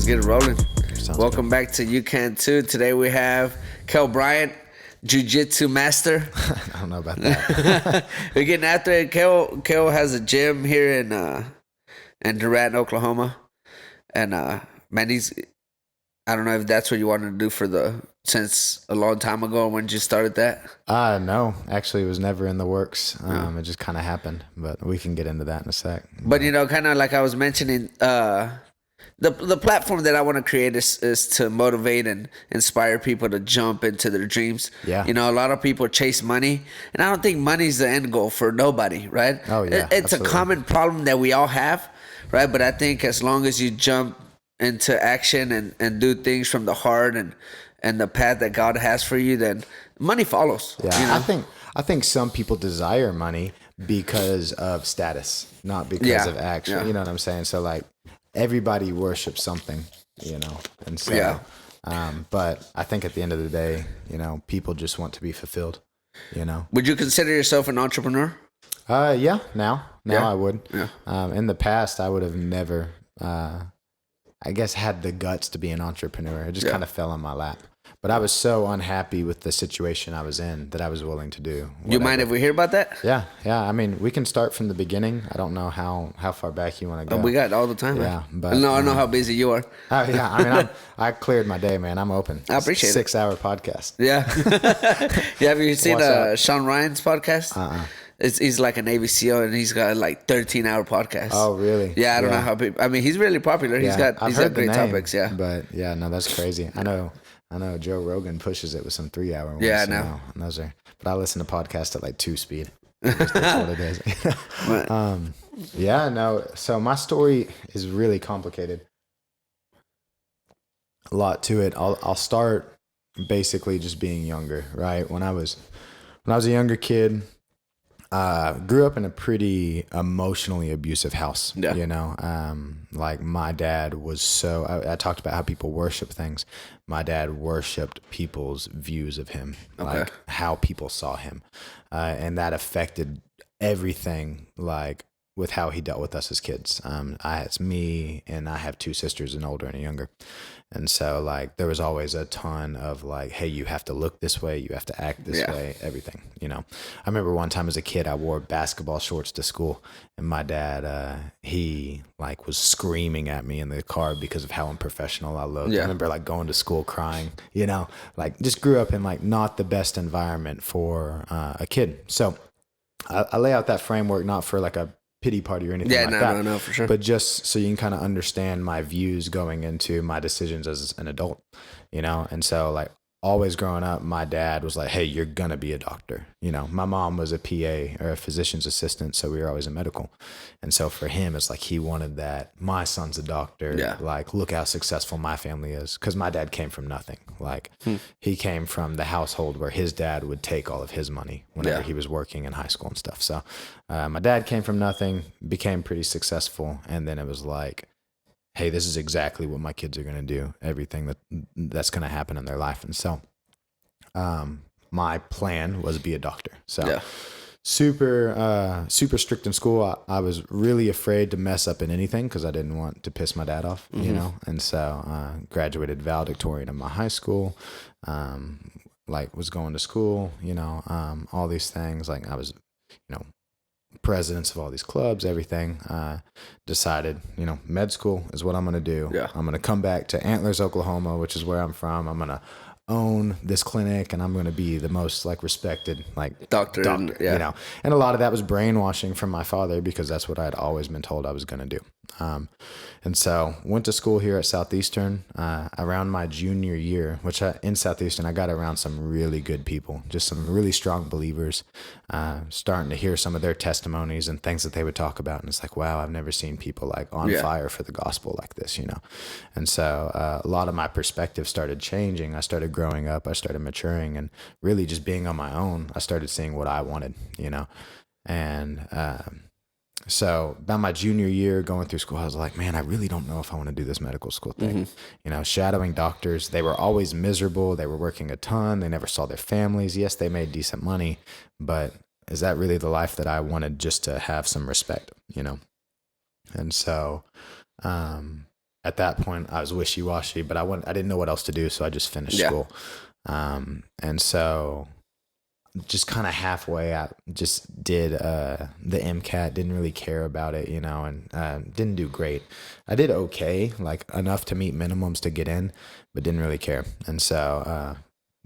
Let's get it rolling. Sounds Welcome back to You Can Too. Today we have Kel Bryant, Jiu Jitsu master. I don't know about that. We're getting after it. Kel has a gym here in Durant, Oklahoma. And man, I don't know if that's what you wanted to do since a long time ago when you started that. No, actually, it was never in the works. It just kind of happened, but we can get into that in a sec. But kind of like I was mentioning, the platform that I want to create is to motivate and inspire people to jump into their dreams. Yeah. A lot of people chase money, and I don't think money's the end goal for nobody, right? Oh, yeah, It's absolutely. a common problem that we all have, right? But I think as long as you jump into action and do things from the heart and the path that God has for you, then money follows. Yeah, I think some people desire money because of status, not because of action. Yeah. You know what I'm saying? So like everybody worships something, and so. Yeah. But I think at the end of the day, people just want to be fulfilled. Would you consider yourself an entrepreneur? Yeah. Now Yeah. I would. Yeah. In the past, I would have never. I guess had the guts to be an entrepreneur. It just kind of fell on my lap. But I was so unhappy with the situation I was in that I was willing to do whatever. You mind if we hear about that? Yeah. I mean, we can start from the beginning. I don't know how far back you want to go. We got all the time. Yeah, man. but I know how busy you are. Yeah. I mean, I cleared my day, man. I'm open. I appreciate it. 6-hour podcast. Yeah. Yeah. Have you seen What's up? Sean Ryan's podcast? He's like a Navy SEAL and he's got like 13-hour podcast. Oh, really? Yeah, I don't know how people. I mean, he's really popular. He's got great topics. Yeah. But yeah, no, that's crazy. I know Joe Rogan pushes it with some 3-hour ones. Yeah, I know. And those are. But I listen to podcasts at like 2 speed. That's what it is. Yeah, no. So my story is really complicated. A lot to it. I'll start basically just being younger, right? When I was a younger kid. Grew up in a pretty emotionally abusive house. Yeah. Like my dad was I talked about how people worship things. My dad worshipped people's views of him, like how people saw him. And that affected everything, like with how he dealt with us as kids. It's me and I have 2 sisters, an older and a younger. And so like there was always a ton of like, hey, you have to look this way, you have to act this way, everything, I remember one time as a kid, I wore basketball shorts to school and my dad, he like was screaming at me in the car because of how unprofessional I looked. Yeah. I remember like going to school crying, like just grew up in like not the best environment for a kid. So I lay out that framework, not for like a pity party or anything that. No, for sure. But just so you can kind of understand my views going into my decisions as an adult, And so like always growing up, my dad was like, hey, you're going to be a doctor. My mom was a PA or a physician's assistant. So we were always in medical. And so for him, it's like he wanted that my son's a doctor. Yeah. Like, look how successful my family is. Because my dad came from nothing. Like he came from the household where his dad would take all of his money whenever he was working in high school and stuff. So my dad came from nothing, became pretty successful. And then it was like, hey, this is exactly what my kids are going to do, everything that's going to happen in their life. And so my plan was be a doctor. So super strict in school. I was really afraid to mess up in anything because I didn't want to piss my dad off, And so graduated valedictorian in my high school, like was going to school, all these things. Like I was, presidents of all these clubs, everything. Decided, med school is what I'm going to do. Yeah. I'm going to come back to Antlers, Oklahoma, which is where I'm from. I'm going to own this clinic and I'm going to be the most like respected like Doctor. And a lot of that was brainwashing from my father because that's what I had always been told I was going to do. And so went to school here at Southeastern around my junior year, which in Southeastern, I got around some really good people, just some really strong believers, starting to hear some of their testimonies and things that they would talk about. And it's like, wow, I've never seen people like on fire for the gospel like this, And so a lot of my perspective started changing. I started growing up, I started maturing and really just being on my own. I started seeing what I wanted, and so about my junior year going through school, I was like, man, I really don't know if I want to do this medical school thing. Shadowing doctors, they were always miserable. They were working a ton. They never saw their families. Yes, they made decent money, but is that really the life that I wanted, just to have some respect, And so at that point I was wishy-washy, but I didn't know what else to do, so I just finished school. And so just kind of halfway, I just did the MCAT, didn't really care about it, and didn't do great. I did okay, like enough to meet minimums to get in, but didn't really care. And so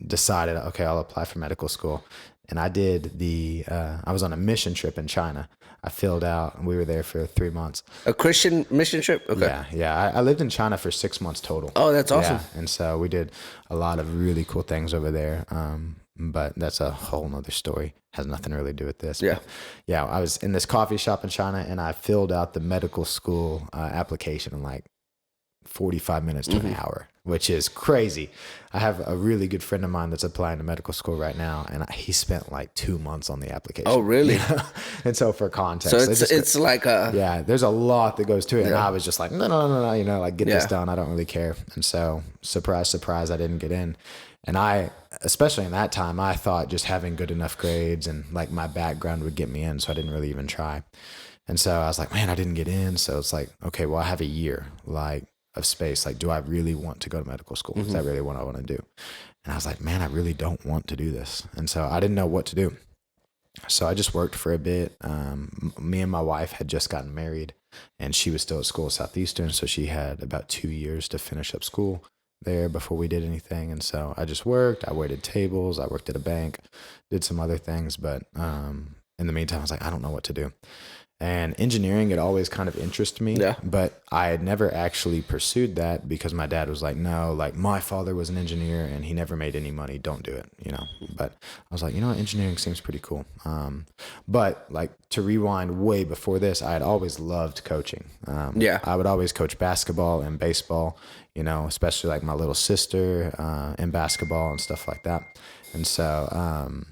decided, okay, I'll apply for medical school. And I did I was on a mission trip in China. I filled out, and we were there for 3 months. A Christian mission trip? Okay. Yeah. I lived in China for 6 months total. Oh, that's awesome. Yeah, and so we did a lot of really cool things over there. But that's a whole nother story. Has nothing really to do with this. Yeah. But yeah, I was in this coffee shop in China, and I filled out the medical school application in like 45 minutes to an hour, which is crazy. I have a really good friend of mine that's applying to medical school right now, and he spent like 2 months on the application. Oh, really? And so for context, so it's like there's a lot that goes to it. And I was just like, no, like get this done. I don't really care. And so surprise, surprise, I didn't get in. And I, especially in that time, I thought just having good enough grades and like my background would get me in. So I didn't really even try. And so I was like, man, I didn't get in. So it's like, okay, well, I have a year of space. Like, do I really want to go to medical school? Is that really what I want to do? And I was like, man, I really don't want to do this. And so I didn't know what to do. So I just worked for a bit. Me and my wife had just gotten married, and she was still at school at Southeastern. So she had about 2 years to finish up school there before we did anything. And so I just worked. I waited tables. I worked at a bank, did some other things. But in the meantime, I was like, I don't know what to do. And engineering had always kind of interested me, but I had never actually pursued that because my dad was like, no, like my father was an engineer and he never made any money. Don't do it, But I was like, engineering seems pretty cool. But like to rewind way before this, I had always loved coaching. I would always coach basketball and baseball, especially like my little sister in basketball and stuff like that. And so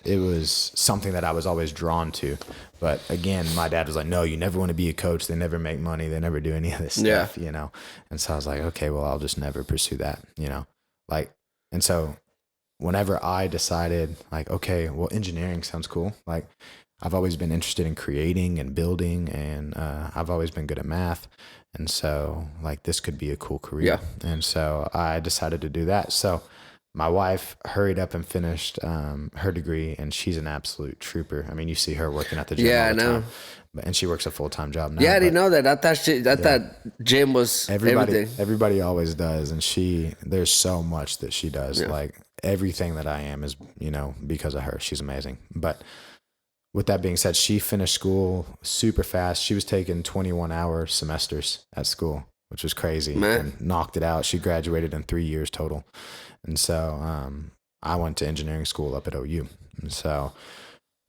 it was something that I was always drawn to. But again, my dad was like, no, you never want to be a coach. They never make money. They never do any of this stuff, And so I was like, okay, well, I'll just never pursue that, And so whenever I decided like, okay, well, engineering sounds cool. Like I've always been interested in creating and building, and I've always been good at math. And so like this could be a cool career. And so I decided to do that. So my wife hurried up and finished her degree, and she's an absolute trooper. I mean, you see her working at the gym all the time. And she works a full-time job now. Yeah, I didn't know that. I thought gym was everything. Everybody always does, and there's so much that she does. Like everything that I am is, because of her. She's amazing. But with that being said, she finished school super fast. She was taking 21-hour semesters at school, which was crazy, and knocked it out. She graduated in 3 years total. And so I went to engineering school up at OU. And so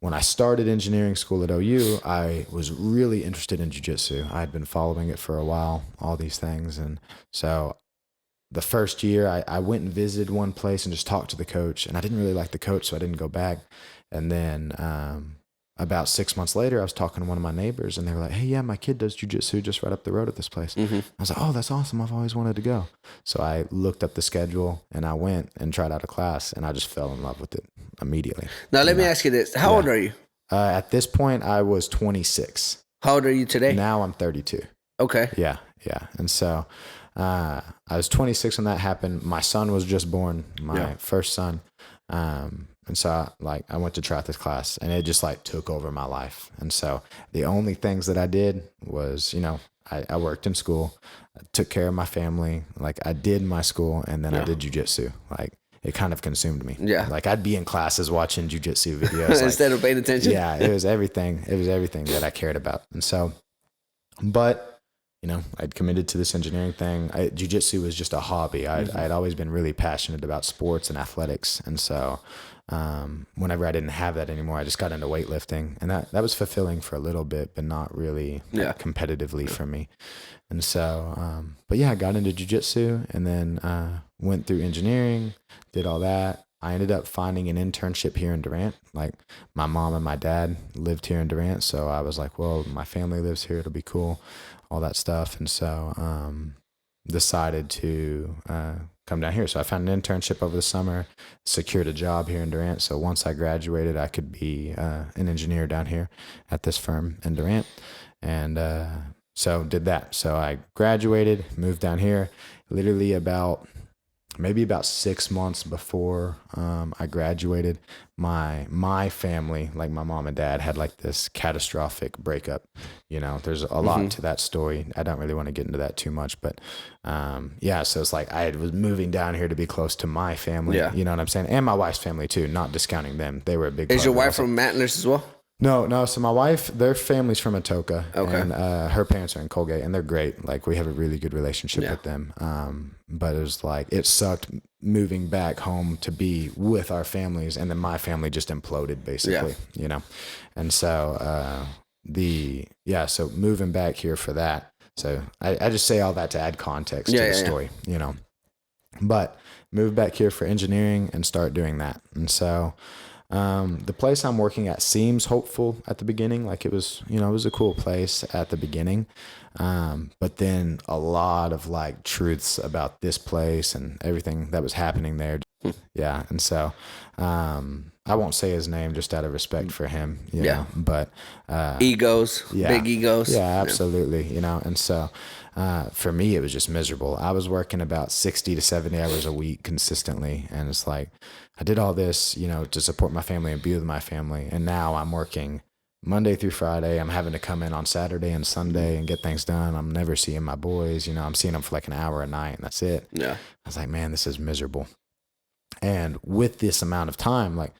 when I started engineering school at OU, I was really interested in jiu-jitsu. I had been following it for a while, all these things. And so the first year I went and visited one place and just talked to the coach. And I didn't really like the coach, so I didn't go back. And then about 6 months later, I was talking to one of my neighbors, and they were like, hey, yeah, my kid does jiu-jitsu just right up the road at this place. I was like, oh, that's awesome. I've always wanted to go. So I looked up the schedule, and I went and tried out a class, and I just fell in love with it immediately. Now, let me ask you this. How old are you? At this point, I was 26. How old are you today? Now I'm 32. Okay. Yeah. And so I was 26 when that happened. My son was just born, my first son. And so I went to try out this class, and it just like took over my life. And so the only things that I did was, I worked in school, I took care of my family. Like I did my school, and then I did jiu-jitsu. Like it kind of consumed me. Yeah. Like I'd be in classes watching jiu-jitsu videos. Instead of paying attention. Yeah. It was everything. It was everything that I cared about. And so, but I'd committed to this engineering thing. Jiu-jitsu was just a hobby. I'd always been really passionate about sports and athletics. And so whenever I didn't have that anymore, I just got into weightlifting. And that was fulfilling for a little bit, but not really competitively for me. And so, but yeah, I got into jiu-jitsu, and then went through engineering, did all that. I ended up finding an internship here in Durant. Like my mom and my dad lived here in Durant. So I was like, well, my family lives here. It'll be cool. All that stuff. And so decided to come down here. So I found an internship over the summer, secured a job here in Durant. So once I graduated, I could be an engineer down here at this firm in Durant. And So did that. So I graduated, moved down here, literally maybe about 6 months before I graduated. My family, like my mom and dad, had like this catastrophic breakup. There's a lot to that story. I don't really want to get into that too much, but yeah. So it's like I was moving down here to be close to my family. Yeah. You know what I'm saying, and my wife's family too. Not discounting them; they were a big. Is part your of it wife also. from Mantlers as well? No. So my wife, their family's from Atoka, Okay. and her parents are in Colgate, and they're great. Like we have a really good relationship with them. But it was like it sucked moving back home to be with our families, and then my family just imploded basically. And so so moving back here for that. So I just say all that to add context to the story. But moved back here for engineering and start doing that, and so. The place I'm working at seems hopeful at the beginning. Like it was a cool place at the beginning. But then a lot of like truths about this place and everything that was happening there. Yeah. And so, I won't say his name just out of respect for him, you know, but, Egos, big egos. Yeah, absolutely. And so, for me, it was just miserable. I was working about 60 to 70 hours a week consistently. And it's like, I did all this, to support my family and be with my family. And now I'm working Monday through Friday. I'm having to come in on Saturday and Sunday and get things done. I'm never seeing my boys. I'm seeing them for like an hour a night and that's it. Yeah. I was like, man, this is miserable. And with this amount of time, like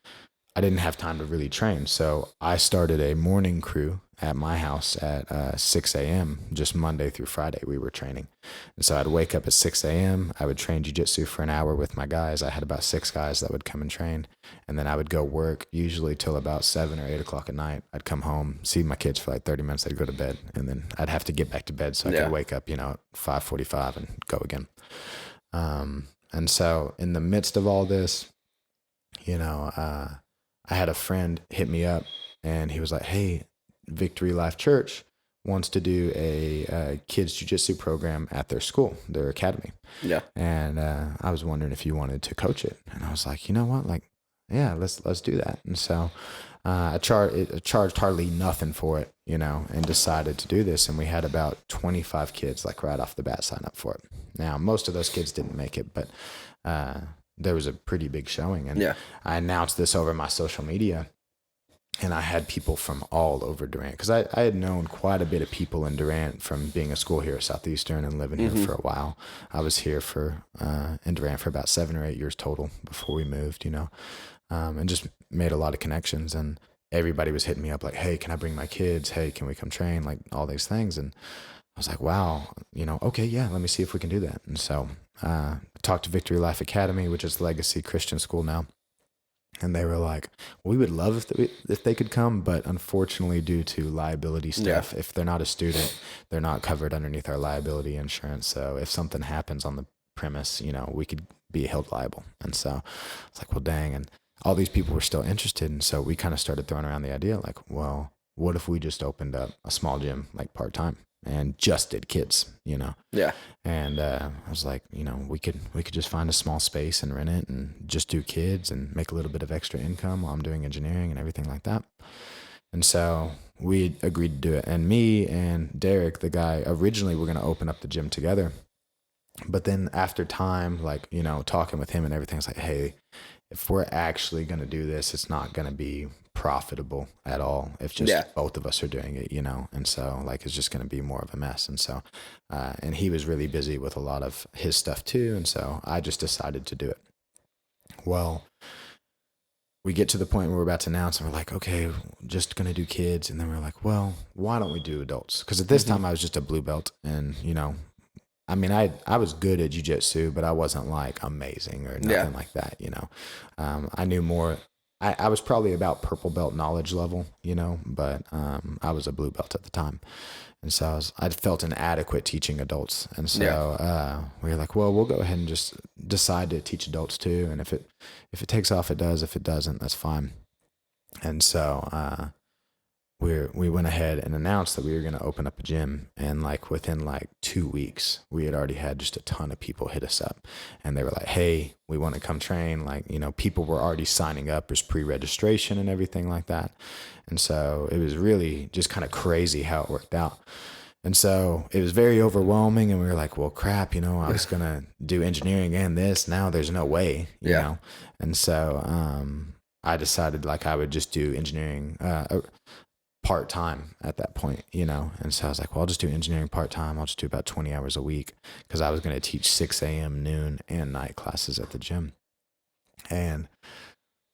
I didn't have time to really train. So I started a morning crew at my house at 6 a.m. just Monday through Friday we were training. And so I'd wake up at 6 a.m. I would train jiu-jitsu for an hour with my guys. I had about 6 guys that would come and train. And then I would go work usually till about 7 or 8 o'clock at night. I'd come home, see my kids for like 30 minutes. I'd go to bed. And then I'd have to get back to bed so I could wake up, at 5:45 and go again. And so in the midst of all this, I had a friend hit me up and he was like, hey, Victory Life Church wants to do a kids jiu-jitsu program at their school, their academy. Yeah. And I was wondering if you wanted to coach it. And I was like, you know what? Like, yeah, let's do that. And so I charged hardly nothing for it, and decided to do this. And we had about 25 kids like right off the bat sign up for it. Now, most of those kids didn't make it, but there was a pretty big showing. And I announced this over my social media. And I had people from all over Durant because I had known quite a bit of people in Durant from being a school here at Southeastern and living here for a while. I was here in Durant for about 7 or 8 years total before we moved, and just made a lot of connections. And everybody was hitting me up like, hey, can I bring my kids? Hey, can we come train? Like all these things. And I was like, wow, okay, yeah, let me see if we can do that. And so I talked to Victory Life Academy, which is Legacy Christian School now. And they were like, we would love if they could come, but unfortunately, due to liability stuff, if they're not a student, they're not covered underneath our liability insurance. So if something happens on the premise, we could be held liable. And so it's like, well, dang. And all these people were still interested. And so we kind of started throwing around the idea like, well, what if we just opened up a small gym like part-time and just did kids, Yeah. And I was like, we could just find a small space and rent it and just do kids and make a little bit of extra income while I'm doing engineering and everything like that. And so we agreed to do it. And me and Derek, the guy, originally were going to open up the gym together. But then after time, like, talking with him and everything, it's like, hey, if we're actually going to do this, it's not going to be profitable at all if just both of us are doing it, and so like it's just going to be more of a mess. And so and he was really busy with a lot of his stuff too, and so I just decided to do it. Well, we get to the point where we're about to announce and we're like, okay, just going to do kids. And then we're like, well, why don't we do adults? Because at this time I was just a blue belt, and I mean, I was good at jiu-jitsu, but I wasn't like amazing or nothing like that, I knew more. I was probably about purple belt knowledge level, but I was a blue belt at the time. And so I felt inadequate teaching adults. And so we were like, well, we'll go ahead and just decide to teach adults too. And if it takes off, it does. If it doesn't, that's fine. And so we went ahead and announced that we were going to open up a gym. And like within like 2 weeks, we had already had just a ton of people hit us up. And they were like, hey, we want to come train. Like, people were already signing up. There's pre-registration and everything like that. And so it was really just kind of crazy how it worked out. And so it was very overwhelming, and we were like, well, crap, you know, I was going to do engineering and this. Now there's no way, you know? And so I decided like I would just do engineering part-time at that point, you know? And so I was like, well, I'll just do engineering part-time. I'll just do about 20 hours a week, because I was going to teach 6 a.m., noon, and night classes at the gym. And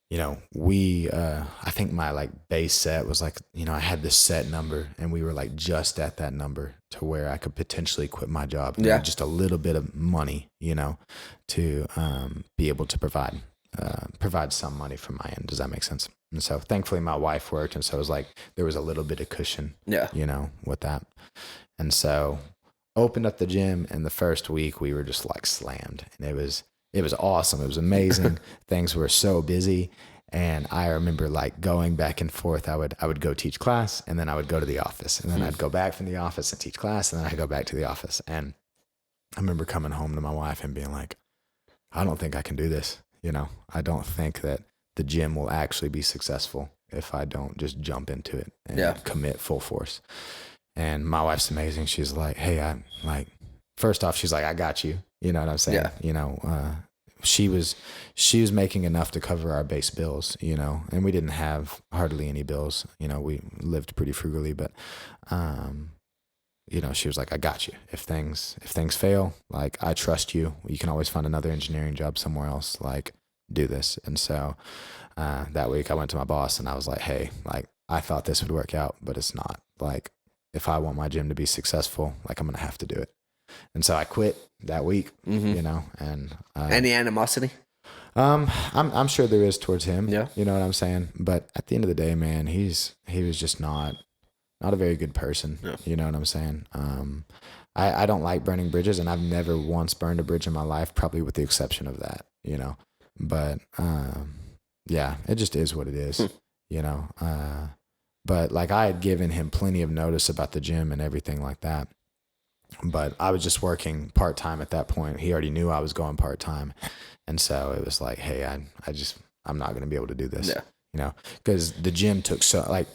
you know, I think my like base set was like, you know, I had this set number, and we were like just at that number to where I could potentially quit my job. Yeah. Just a little bit of money, you know, to be able to provide some money from my end. Does that make sense? And so thankfully my wife worked. And so it was like, there was a little bit of cushion, you know, with that. And so opened up the gym, and the first week we were just like slammed, and it was awesome. It was amazing. Things were so busy. And I remember like going back and forth. I would go teach class, and then I would go to the office, and then I'd go back from the office and teach class, and then I'd go back to the office. And I remember coming home to my wife and being like, I don't think I can do this. You know, I don't think that the gym will actually be successful if I don't just jump into it and commit full force. And my wife's amazing. She's like, hey, I'm like, first off, she's like, I got you. You know what I'm saying? Yeah. You know, she was making enough to cover our base bills, you know, and we didn't have hardly any bills. You know, we lived pretty frugally, but, you know, she was like, I got you. If things fail, like, I trust you. You can always find another engineering job somewhere else. Like, do this. And so, that week I went to my boss, and I was like, hey, like, I thought this would work out, but it's not. Like, if I want my gym to be successful, like, I'm going to have to do it. And so I quit that week, you know, and any animosity? I'm sure there is towards him. Yeah. You know what I'm saying? But at the end of the day, man, he was just not a very good person. Yeah. You know what I'm saying? I don't like burning bridges, and I've never once burned a bridge in my life, probably with the exception of that, you know. But yeah, it just is what it is, you know. But like, I had given him plenty of notice about the gym and everything like that. But I was just working part-time at that point. He already knew I was going part-time. And so it was like, hey, I'm not going to be able to do this, you know, because the gym took like,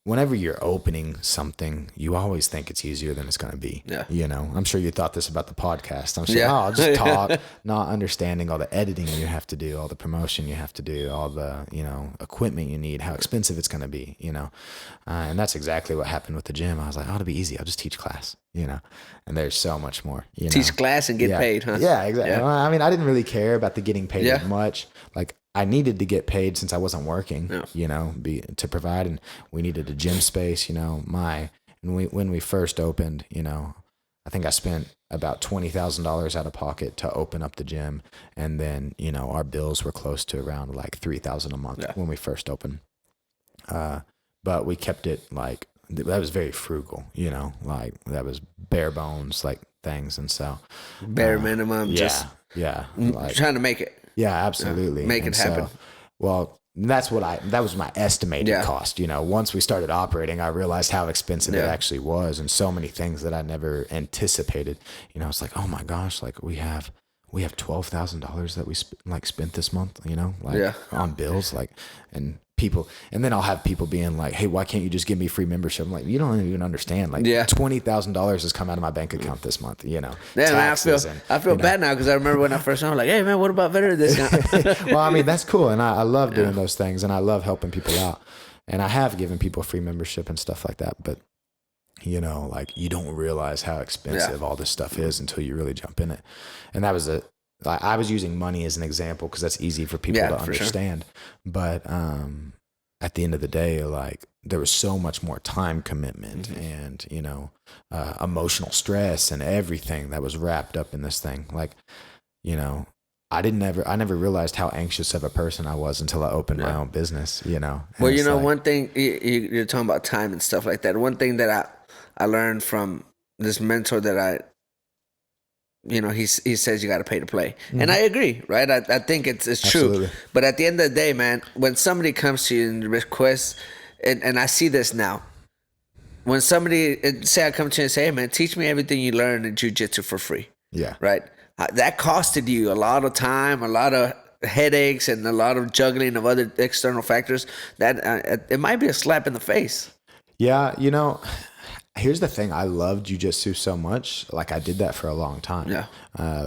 whenever you're opening something, you always think it's easier than it's going to be. Yeah. You know, I'm sure you thought this about the podcast. I'm sure, I'll just talk, not understanding all the editing you have to do, all the promotion you have to do, all the, you know, equipment you need, how expensive it's going to be, you know. And that's exactly what happened with the gym. I was like, oh, it'll be easy. I'll just teach class, you know. And there's so much more. You teach class and get paid, huh? Yeah, exactly. Yeah. Well, I mean, I didn't really care about the getting paid as much. Like, I needed to get paid since I wasn't working, you know, to provide, and we needed a gym space, you know. When we first opened, you know, I think I spent about $20,000 out of pocket to open up the gym, and then, you know, our bills were close to around like $3,000 a month when we first opened. But we kept it like, that was very frugal, you know, like that was bare bones, like things, and so bare minimum, like, trying to make it. Yeah, absolutely. Make it happen. So, well, that was my estimated cost. You know, once we started operating, I realized how expensive it actually was, and so many things that I never anticipated. You know, it's like, oh my gosh, like we have $12,000 that we spent this month, you know, like on bills, like, and then I'll have people being like, hey, why can't you just give me free membership? I'm like, you don't even understand. Like, $20,000 has come out of my bank account this month, you know. Yeah, man, I feel bad now, because I remember when I first started, I'm like, hey man, what about veteran discount? Well, I mean, that's cool, and I love doing those things, and I love helping people out, and I have given people free membership and stuff like that, but you know, like, you don't realize how expensive all this stuff is until you really jump in it. And that was I was using money as an example because that's easy for people to understand. Sure. But at the end of the day, like, there was so much more time commitment and, you know, emotional stress and everything that was wrapped up in this thing. Like, you know, I never realized how anxious of a person I was until I opened my own business, you know. Well, you know, one thing, you're talking about time and stuff like that. One thing that I learned from this mentor that you know, he says you got to pay to play. And I agree, right? I think it's true. But at the end of the day, man, when somebody comes to you and requests, and I see this now, when somebody, say I come to you and say, hey man, teach me everything you learned in jiu-jitsu for free. Yeah. Right? That costed you a lot of time, a lot of headaches, and a lot of juggling of other external factors. That it might be a slap in the face. Yeah, you know, here's the thing. I love jujitsu so much. Like I did that for a long time. Yeah.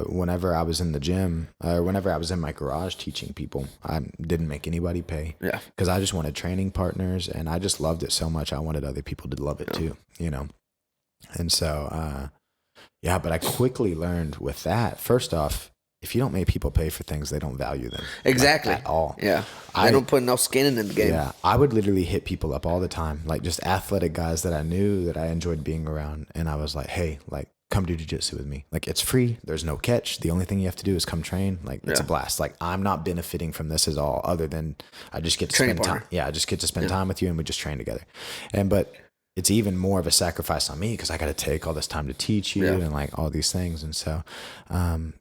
Whenever I was in the gym, whenever I was in my garage teaching people, I didn't make anybody pay. Yeah. Because I just wanted training partners, and I just loved it so much. I wanted other people to love it too, you know? And so, yeah, but I quickly learned with that, first off, if you don't make people pay for things, they don't value them. Exactly. Like, at all. Yeah. They don't put enough skin in the game. Yeah. I would literally hit people up all the time, like just athletic guys that I knew that I enjoyed being around. And I was like, hey, like, come do jiu-jitsu with me. Like, it's free. There's no catch. The only thing you have to do is come train. Like, it's a blast. Like, I'm not benefiting from this at all, other than I just get to spend time. Yeah, I just get to spend time with you, and we just train together. But it's even more of a sacrifice on me because I got to take all this time to teach you and like all these things. And so,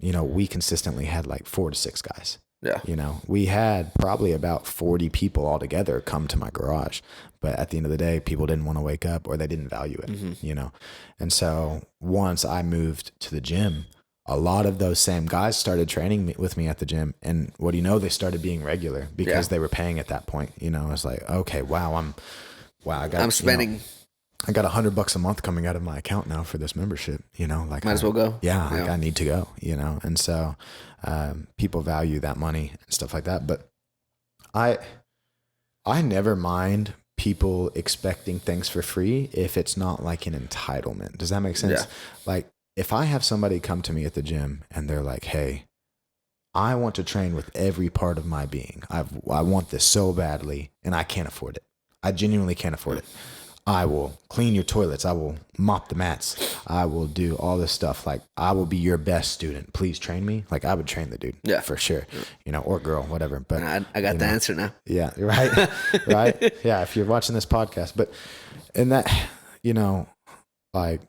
you know, we consistently had like 4 to 6 guys. Yeah. You know, we had probably about 40 people altogether come to my garage. But at the end of the day, people didn't want to wake up, or they didn't value it, you know? And so once I moved to the gym, a lot of those same guys started training with me at the gym. And what do you know? They started being regular because they were paying at that point. You know, it's like, okay, I'm spending... You know, I got $100 a month coming out of my account now for this membership, you know, like might as well go. Yeah. Like I need to go, you know? And so, people value that money and stuff like that. But I never mind people expecting things for free if it's not like an entitlement. Does that make sense? Yeah. Like if I have somebody come to me at the gym and they're like, hey, I want to train with every part of my being. I want this so badly, and I can't afford it. I genuinely can't afford it. I will clean your toilets. I will mop the mats. I will do all this stuff. Like, I will be your best student. Please train me. Like, I would train the dude. Yeah. For sure. You know, or girl, whatever. But I got the answer now. Yeah. Right. Right. Yeah. If you're watching this podcast. But, and that, you know, like,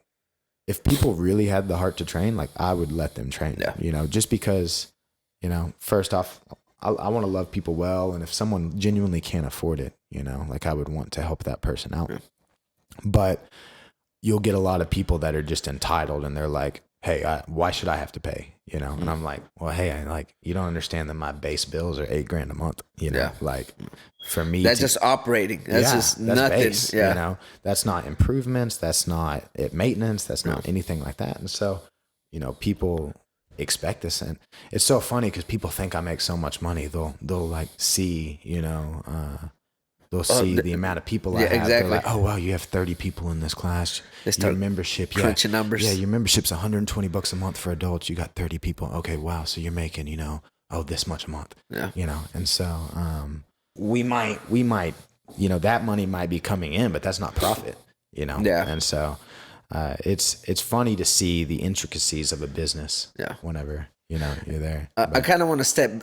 if people really had the heart to train, like, I would let them train. Yeah. You know, just because, you know, first off, I want to love people well. And if someone genuinely can't afford it, you know, like, I would want to help that person out. Yeah. But you'll get a lot of people that are just entitled, and they're like, hey, why should I have to pay? You know? And I'm like, well, hey, you don't understand that my base bills are $8,000 a month, you know, like for me, that's just operating. That's just nothing. Base, you know, that's not improvements. That's not maintenance. That's not anything like that. And so, you know, people expect this, and it's so funny because people think I make so much money. They'll like see, you know, they'll see the amount of people I have. Exactly. They're like, oh, wow, you have 30 people in this class. They start your membership, crunching numbers. Yeah, your membership's $120 a month for adults. You got 30 people. Okay, wow. So you're making, you know, this much a month. Yeah. You know, and so we might, you know, that money might be coming in, but that's not profit, you know? Yeah. And so it's funny to see the intricacies of a business. Yeah. Whenever, you know, you're there. I kind of want to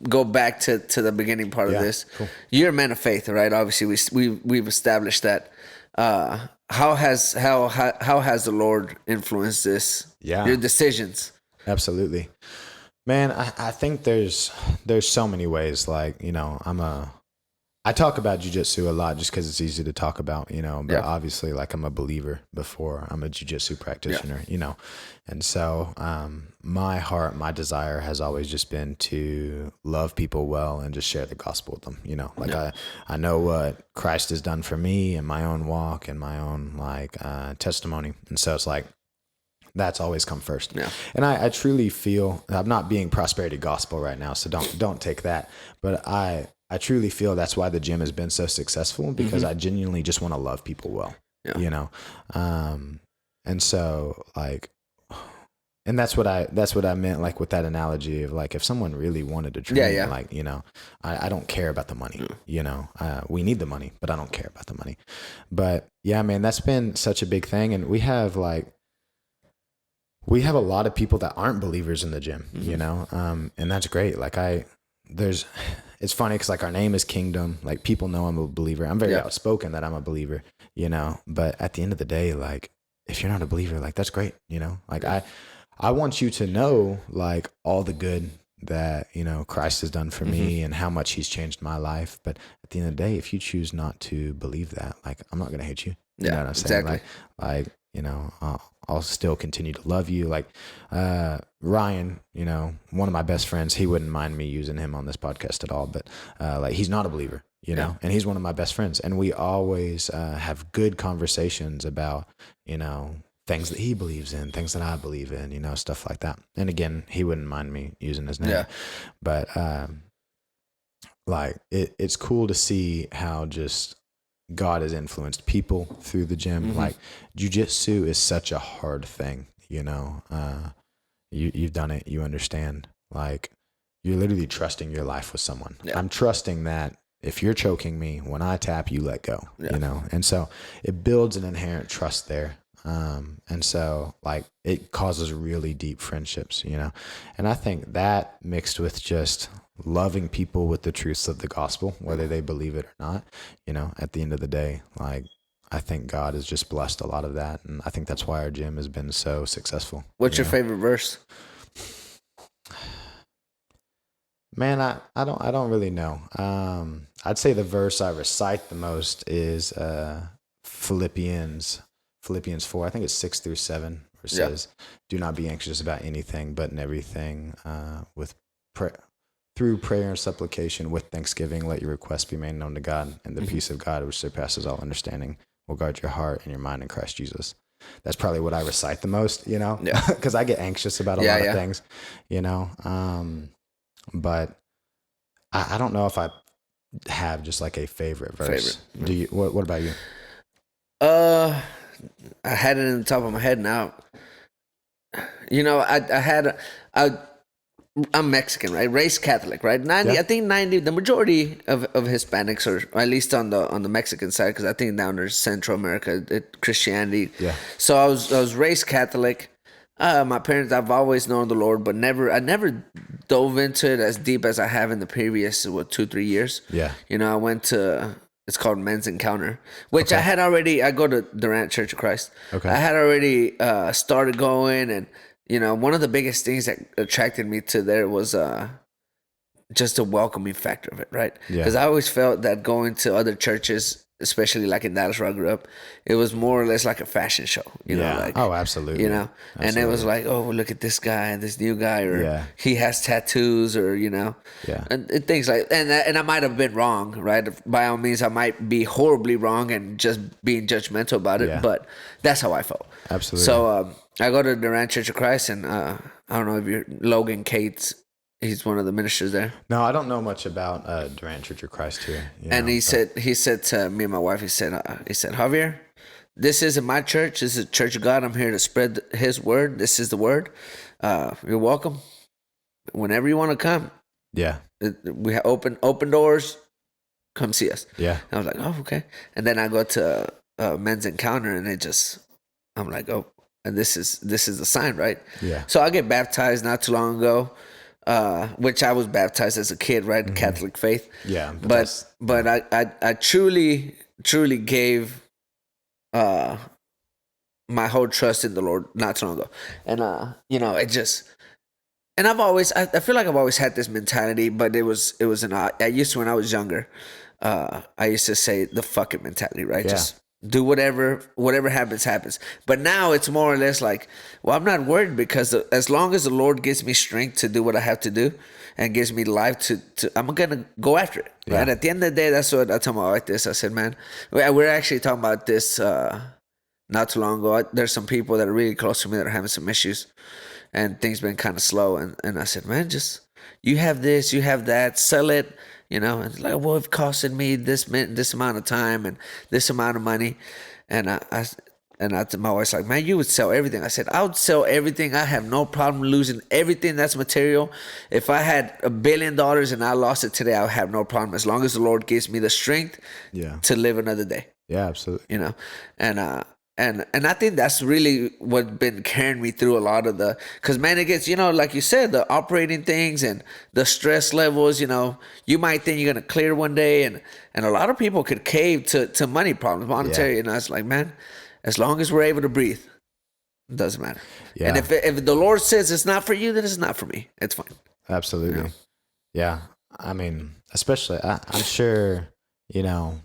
go back to the beginning part of this. Cool. You're a man of faith, right? Obviously, we've established that. How has the Lord influenced this? Yeah, your decisions. Absolutely, man. I think there's so many ways. Like, you know, I talk about jiu-jitsu a lot just because it's easy to talk about, you know, but obviously, like, I'm a believer before I'm a jiu-jitsu practitioner, you know. And so my heart, my desire has always just been to love people well and just share the gospel with them, you know. Like, I know what Christ has done for me in my own walk and my own, like, testimony. And so it's like, that's always come first. Yeah. And I truly feel, I'm not being prosperity gospel right now, so don't take that. But I truly feel that's why the gym has been so successful, because I genuinely just want to love people well, you know? And so, like, and that's what I meant, like, with that analogy of, like, if someone really wanted to train, like, you know, I don't care about the money, you know, we need the money, but I don't care about the money. But yeah, man, that's been such a big thing. And we have a lot of people that aren't believers in the gym, you know? And that's great. Like, it's funny because, like, our name is Kingdom. Like, people know I'm a believer. I'm very outspoken that I'm a believer, you know, but at the end of the day, like, if you're not a believer, like, that's great, you know, like, I want you to know, like, all the good that, you know, Christ has done for me and how much he's changed my life. But at the end of the day, if you choose not to believe that, like, I'm not going to hate you. You know what I'm saying? Exactly. Like, you know, I'll still continue to love you. Like, Ryan, you know, one of my best friends, he wouldn't mind me using him on this podcast at all, but like, he's not a believer, you know, and he's one of my best friends. And we always have good conversations about, you know, things that he believes in, things that I believe in, you know, stuff like that. And again, he wouldn't mind me using his name. Yeah. But like it's cool to see how just God has influenced people through the gym. Mm-hmm. Like jiu-jitsu is such a hard thing, you know. You've done it, you understand. Like you're literally trusting your life with someone. Yeah. I'm trusting that if you're choking me, when I tap, you let go, Yeah. you know? And so it builds an inherent trust there. And so like it causes really deep friendships, you know? And I think that mixed with just loving people with the truths of the gospel, whether they believe it or not, you know, at the end of the day, like I think God has just blessed a lot of that. And I think that's why our gym has been so successful. What's your know? favorite verse? Man, I don't really know. I'd say the verse I recite the most is Philippians 4. I think it's 6-7, where it says, "Do not be anxious about anything, but in everything, through prayer and supplication with thanksgiving, let your requests be made known to God, and the peace of God, which surpasses all understanding, will guard your heart and your mind in Christ Jesus." That's probably what I recite the most, you know, because I get anxious about a lot of things, you know. But I don't know if I have just like a favorite verse. Do you? What about you? I had it in the top of my head now. You know, I'm Mexican, right? Raised Catholic, right? 90, I think 90. The majority of Hispanics, or at least on the Mexican side, because I think down there's Central America, Christianity. Yeah. So I was raised Catholic. My parents, I've always known the Lord, but I never dove into it as deep as I have in the previous 2-3 years. Yeah. You know, I went to, it's called Men's Encounter, which I go to Durant Church of Christ. Okay. I had already started going, and you know, one of the biggest things that attracted me to there was just the welcoming factor of it, right? Because I always felt that going to other churches, especially like in Dallas where I grew up, it was more or less like a fashion show, you know? Like, oh, absolutely. You know, and it was like, oh, look at this guy, this new guy, or he has tattoos, or, you know, and things like, and I might have been wrong, right? By all means, I might be horribly wrong and just being judgmental about it, but that's how I felt. Absolutely. So I go to Durant Church of Christ, and I don't know if you're Logan Cates. He's one of the ministers there. No, I don't know much about Durant Church of Christ here. And he said to me and my wife, he said, Javier, this isn't my church. This is the church of God. I'm here to spread his word. This is the word. You're welcome. Whenever you want to come. Yeah. We have open doors. Come see us. Yeah. And I was like, oh, okay. And then I go to Men's Encounter, and I'm like, oh, and this is the sign, right? Yeah. So I get baptized not too long ago. Which I was baptized as a kid, right? Mm-hmm. Catholic faith. Yeah. But I truly gave my whole trust in the Lord not too long ago. And you know, it just, and I feel like I've always had this mentality, but it was I used to, when I was younger, I used to say the fuck it mentality, right? Yeah. Just do whatever happens. But now it's more or less like, well, I'm not worried, because as long as the Lord gives me strength to do what I have to do and gives me life to I'm going to go after it. Right. At the end of the day, that's what I told my wife this. I said, man, we're actually talking about this not too long ago. There's some people that are really close to me that are having some issues, and things been kind of slow. And I said, man, just, you have this, you have that, sell it. You know, and it's like, well, it costed me this amount of time and this amount of money. And my wife's like, man, you would sell everything. I said, I would sell everything. I have no problem losing everything that's material. If I had $1 billion and I lost it today, I would have no problem, as long as the Lord gives me the strength to live another day. Yeah, absolutely. You know, and I think that's really what's been carrying me through a lot of because, man, it gets, you know, like you said, the operating things and the stress levels, you know, you might think you're going to clear one day, and a lot of people could cave to money problems, monetary. And I was like, man, as long as we're able to breathe, it doesn't matter. Yeah. And if the Lord says it's not for you, then it's not for me. It's fine. Absolutely. You know? Yeah. I mean, especially, I'm sure, you know,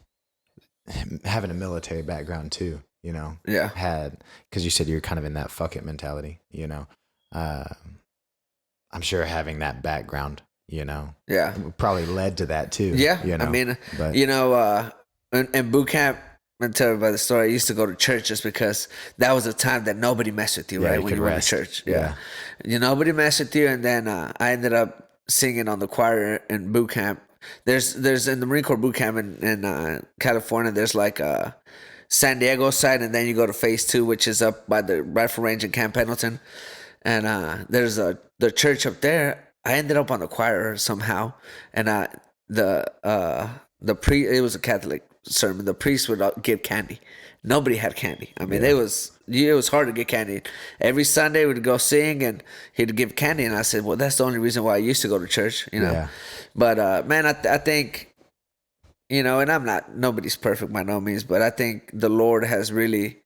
having a military background too, you know, because you said you're kind of in that fuck it mentality, you know, I'm sure having that background, Yeah. It probably led to that too. Yeah. I mean, but, in boot camp, I'm tell you about the story. I used to go to church just because that was a time that nobody messed with you, right? When you went to church. Yeah. Nobody messed with you. And then I ended up singing on the choir in boot camp. There's in the Marine Corps boot camp in California, there's like a San Diego side, and then you go to phase 2, which is up by the rifle range in Camp Pendleton. And there's the church up there. I ended up on the choir somehow. And the priest, it was a Catholic sermon. The priest would give candy. Nobody had candy. I mean, it was hard to get candy. Every Sunday we'd go sing and he'd give candy, and I said, well, that's the only reason why I used to go to church, Yeah. But man, I think, and nobody's perfect by no means, but I think the Lord has really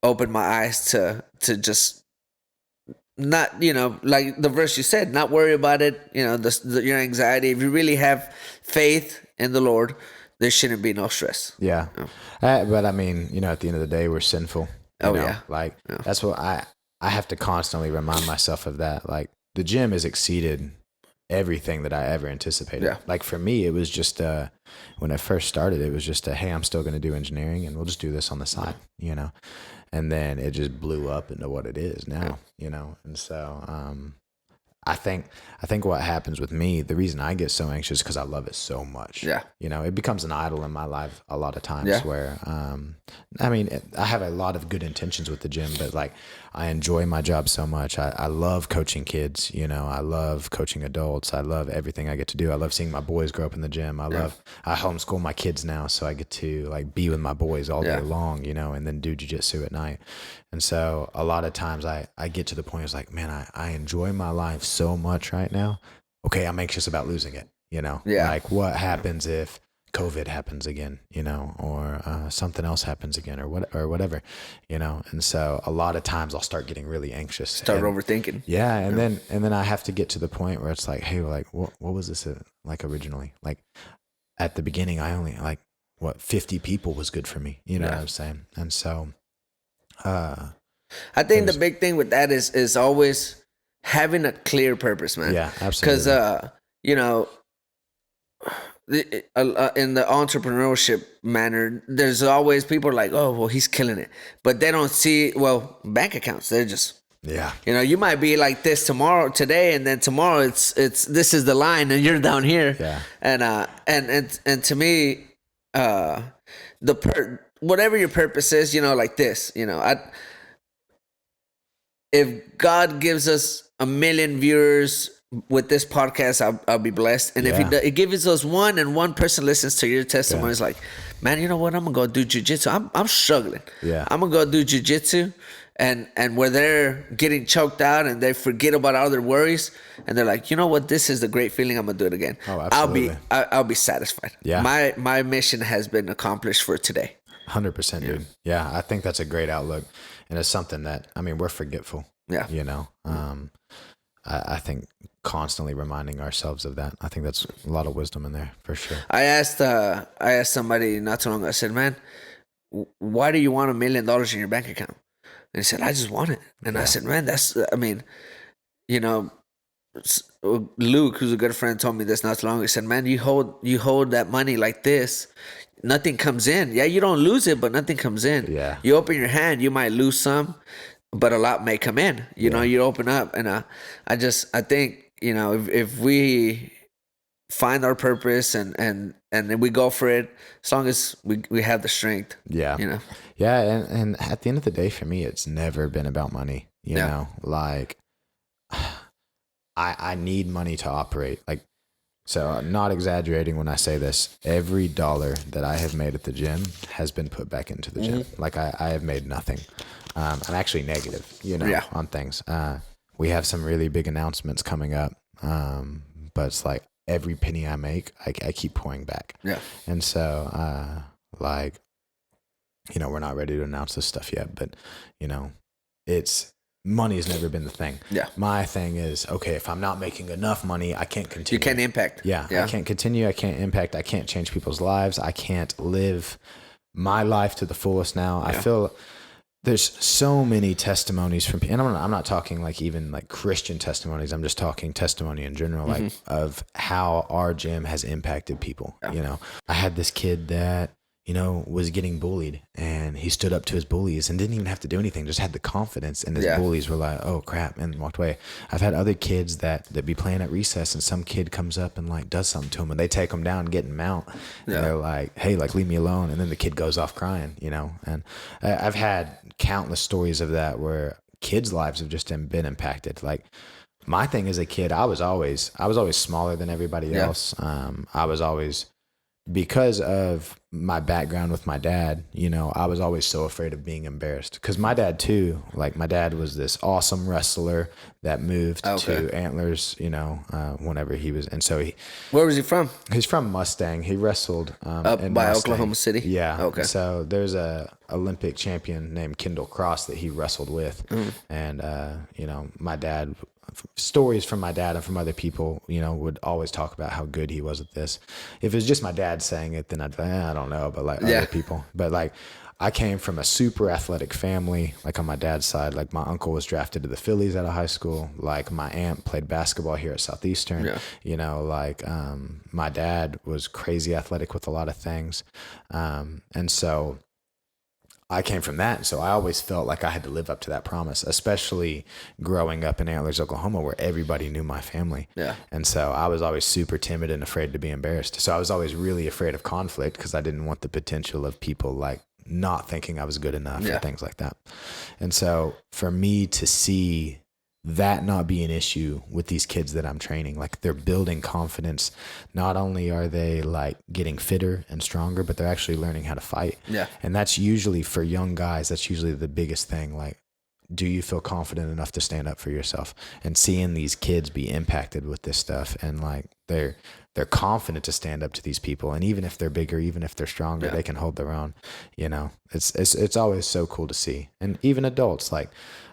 opened my eyes to just not, like the verse you said, not worry about it, your anxiety. If you really have faith in the Lord, there shouldn't be no stress. Yeah. But I mean, at the end of the day, we're sinful. That's what I have to constantly remind myself of that. Like, the gym has exceeded everything that I ever anticipated. Yeah. Like, for me, it was just, when I first started, it was just hey, I'm still going to do engineering and we'll just do this on the side, and then it just blew up into what it is now, and so, I think what happens with me, the reason I get so anxious is because I love it so much. Yeah. It becomes an idol in my life a lot of times. Yeah. Where, I have a lot of good intentions with the gym, but like, I enjoy my job so much. I love coaching kids. I love coaching adults. I love everything I get to do. I love seeing my boys grow up in the gym. I homeschool my kids now, so I get to like be with my boys all day long, and then do jiu-jitsu at night. And so a lot of times I get to the point, it's like, man, I enjoy my life so much right now. Okay, I'm anxious about losing it, Like, what happens if COVID happens again, or something else happens again, or whatever, And so a lot of times I'll start getting really anxious. Overthinking. Yeah, and then I have to get to the point where it's like, hey, like, what was this like originally? Like, at the beginning, I only 50 people was good for me. You know what I'm saying? And so, I think the big thing with that is always having a clear purpose, man. Yeah, absolutely. Because in the entrepreneurship manner, there's always people are like, oh, well, he's killing it, but they don't see bank accounts. They're just you might be like this today, and then tomorrow it's this is the line, and you're down here. Yeah. And to me, whatever your purpose is, like this, if God gives us 1 million viewers with this podcast, I'll be blessed. And if it gives us one, and one person listens to your testimony, it's like, man, you know what? I'm gonna go do jiu-jitsu. I'm struggling. Yeah. I'm gonna go do jiu-jitsu, and where they're getting choked out and they forget about all their worries, and they're like, you know what? This is the great feeling. I'm gonna do it again. Oh, absolutely. I'll be satisfied. Yeah. My mission has been accomplished for today. 100%, dude. Yeah, I think that's a great outlook, and it's something that we're forgetful. Yeah. I think constantly reminding ourselves of that. I think that's a lot of wisdom in there for sure. I asked somebody not too long ago. I said, man, why do you want $1 million in your bank account? And he said, I just want it. And I said, man, Luke, who's a good friend, told me this not too long ago. He said, man, you hold that money like this, nothing comes in. Yeah, you don't lose it, but nothing comes in. Yeah. You open your hand, you might lose some, but a lot may come in. You open up, and I think if we find our purpose and then we go for it, as long as we have the strength. Yeah. Yeah, and at the end of the day, for me, it's never been about money. You know, like, I need money to operate. Like, so I'm not exaggerating when I say this. Every dollar that I have made at the gym has been put back into the gym. Like, I have made nothing. I'm actually negative, on things. We have some really big announcements coming up. But it's like every penny I make, I keep pouring back. Yeah. And so, we're not ready to announce this stuff yet, but money has never been the thing. Yeah. My thing is, okay, if I'm not making enough money, I can't continue. You can't impact. Yeah. I can't continue. I can't impact. I can't change people's lives. I can't live my life to the fullest now. Yeah. I feel there's so many testimonies from people, and I'm not talking like even like Christian testimonies. I'm just talking testimony in general, like of how our gym has impacted people. Yeah. You know, I had this kid that, you know, was getting bullied, and he stood up to his bullies and didn't even have to do anything, just had the confidence, and his bullies were like, oh crap, and walked away. I've had other kids that be playing at recess, and some kid comes up and like does something to them, and they take them down, get them out, and they're like, hey, like leave me alone, and then the kid goes off crying, you know. And I've had countless stories of that where kids' lives have just been impacted. Like my thing as a kid, I was always smaller than everybody else. I was always, because of my background with my dad, you know, I was always so afraid of being embarrassed, because my dad too, like my dad was this awesome wrestler that moved to Antlers, you know, whenever he was. And so where was he from? He's from Mustang. He wrestled up in by Mustang. Oklahoma City. Yeah. Okay. So there's a Olympic champion named Kendall Cross that he wrestled with. And, you know, my dad, stories from my dad and from other people, you know, would always talk about how good he was at this. If it was just my dad saying it, then I'd be like, I don't know, but like other people. But like, I came from a super athletic family, like on my dad's side. Like my uncle was drafted to the Phillies out of high school. Like my aunt played basketball here at Southeastern. You know, like my dad was crazy athletic with a lot of things. And so I came from that. So I always felt like I had to live up to that promise, especially growing up in Antlers, Oklahoma, where everybody knew my family. And so I was always super timid and afraid to be embarrassed. So I was always really afraid of conflict, because I didn't want the potential of people like not thinking I was good enough or things like that. And so for me to see that not be an issue with these kids that I'm training, like they're building confidence. Not only are they like getting fitter and stronger, but they're actually learning how to fight. And that's usually, for young guys, that's usually the biggest thing. Like, do you feel confident enough to stand up for yourself? And seeing these kids be impacted with this stuff, and like they're confident to stand up to these people, and even if they're bigger, even if they're stronger, they can hold their own. You know, it's always so cool to see. And even adults, like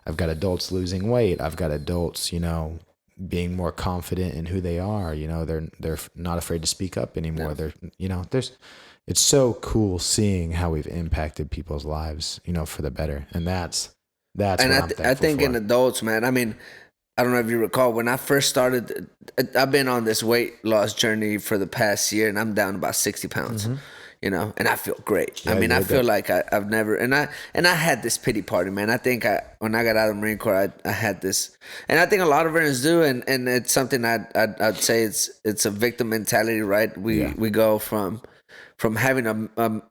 I've got adults losing weight. I've got adults, you know, being more confident in who they are. You know, they're not afraid to speak up anymore. They're, you know, it's so cool seeing how we've impacted people's lives, you know, for the better. And that's what I'm thankful I think for. in adults, man, I mean, I don't know if you recall, when I first started, I've been on this weight loss journey for the past year, and I'm down about 60 pounds, you know, and I feel great. I mean, I feel like I've never, and I had this pity party, man. I think when I got out of the Marine Corps, I had this, and I think a lot of veterans do, and it's something I'd say it's a victim mentality, right? We go from having a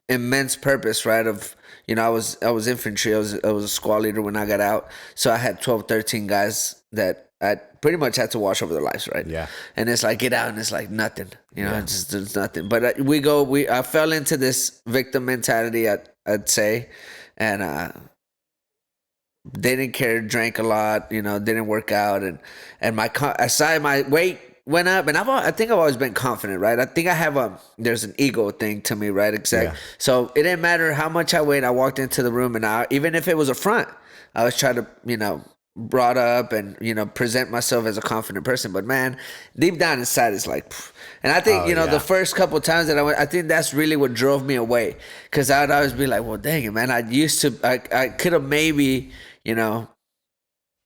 immense purpose, right? Of, you know, I was infantry. I was a squad leader when I got out. So I had 12, 13 guys that I pretty much had to watch over their lives, right? And it's like, get out, and it's like nothing, you know, it's just, there's nothing. But I fell into this victim mentality, I'd say, and didn't care, drank a lot, you know, didn't work out, and my weight went up, and I think I've always been confident, right? I think I have there's an ego thing to me, right? Exactly. So it didn't matter how much I weighed. I walked into the room, and even if it was a front, I was trying to, you know, brought up and, you know, present myself as a confident person. But man, deep down inside, it's like, phew. And I think, the first couple of times that I went, I think that's really what drove me away. Cause I'd always be like, well, dang it, man. I could have maybe, you know,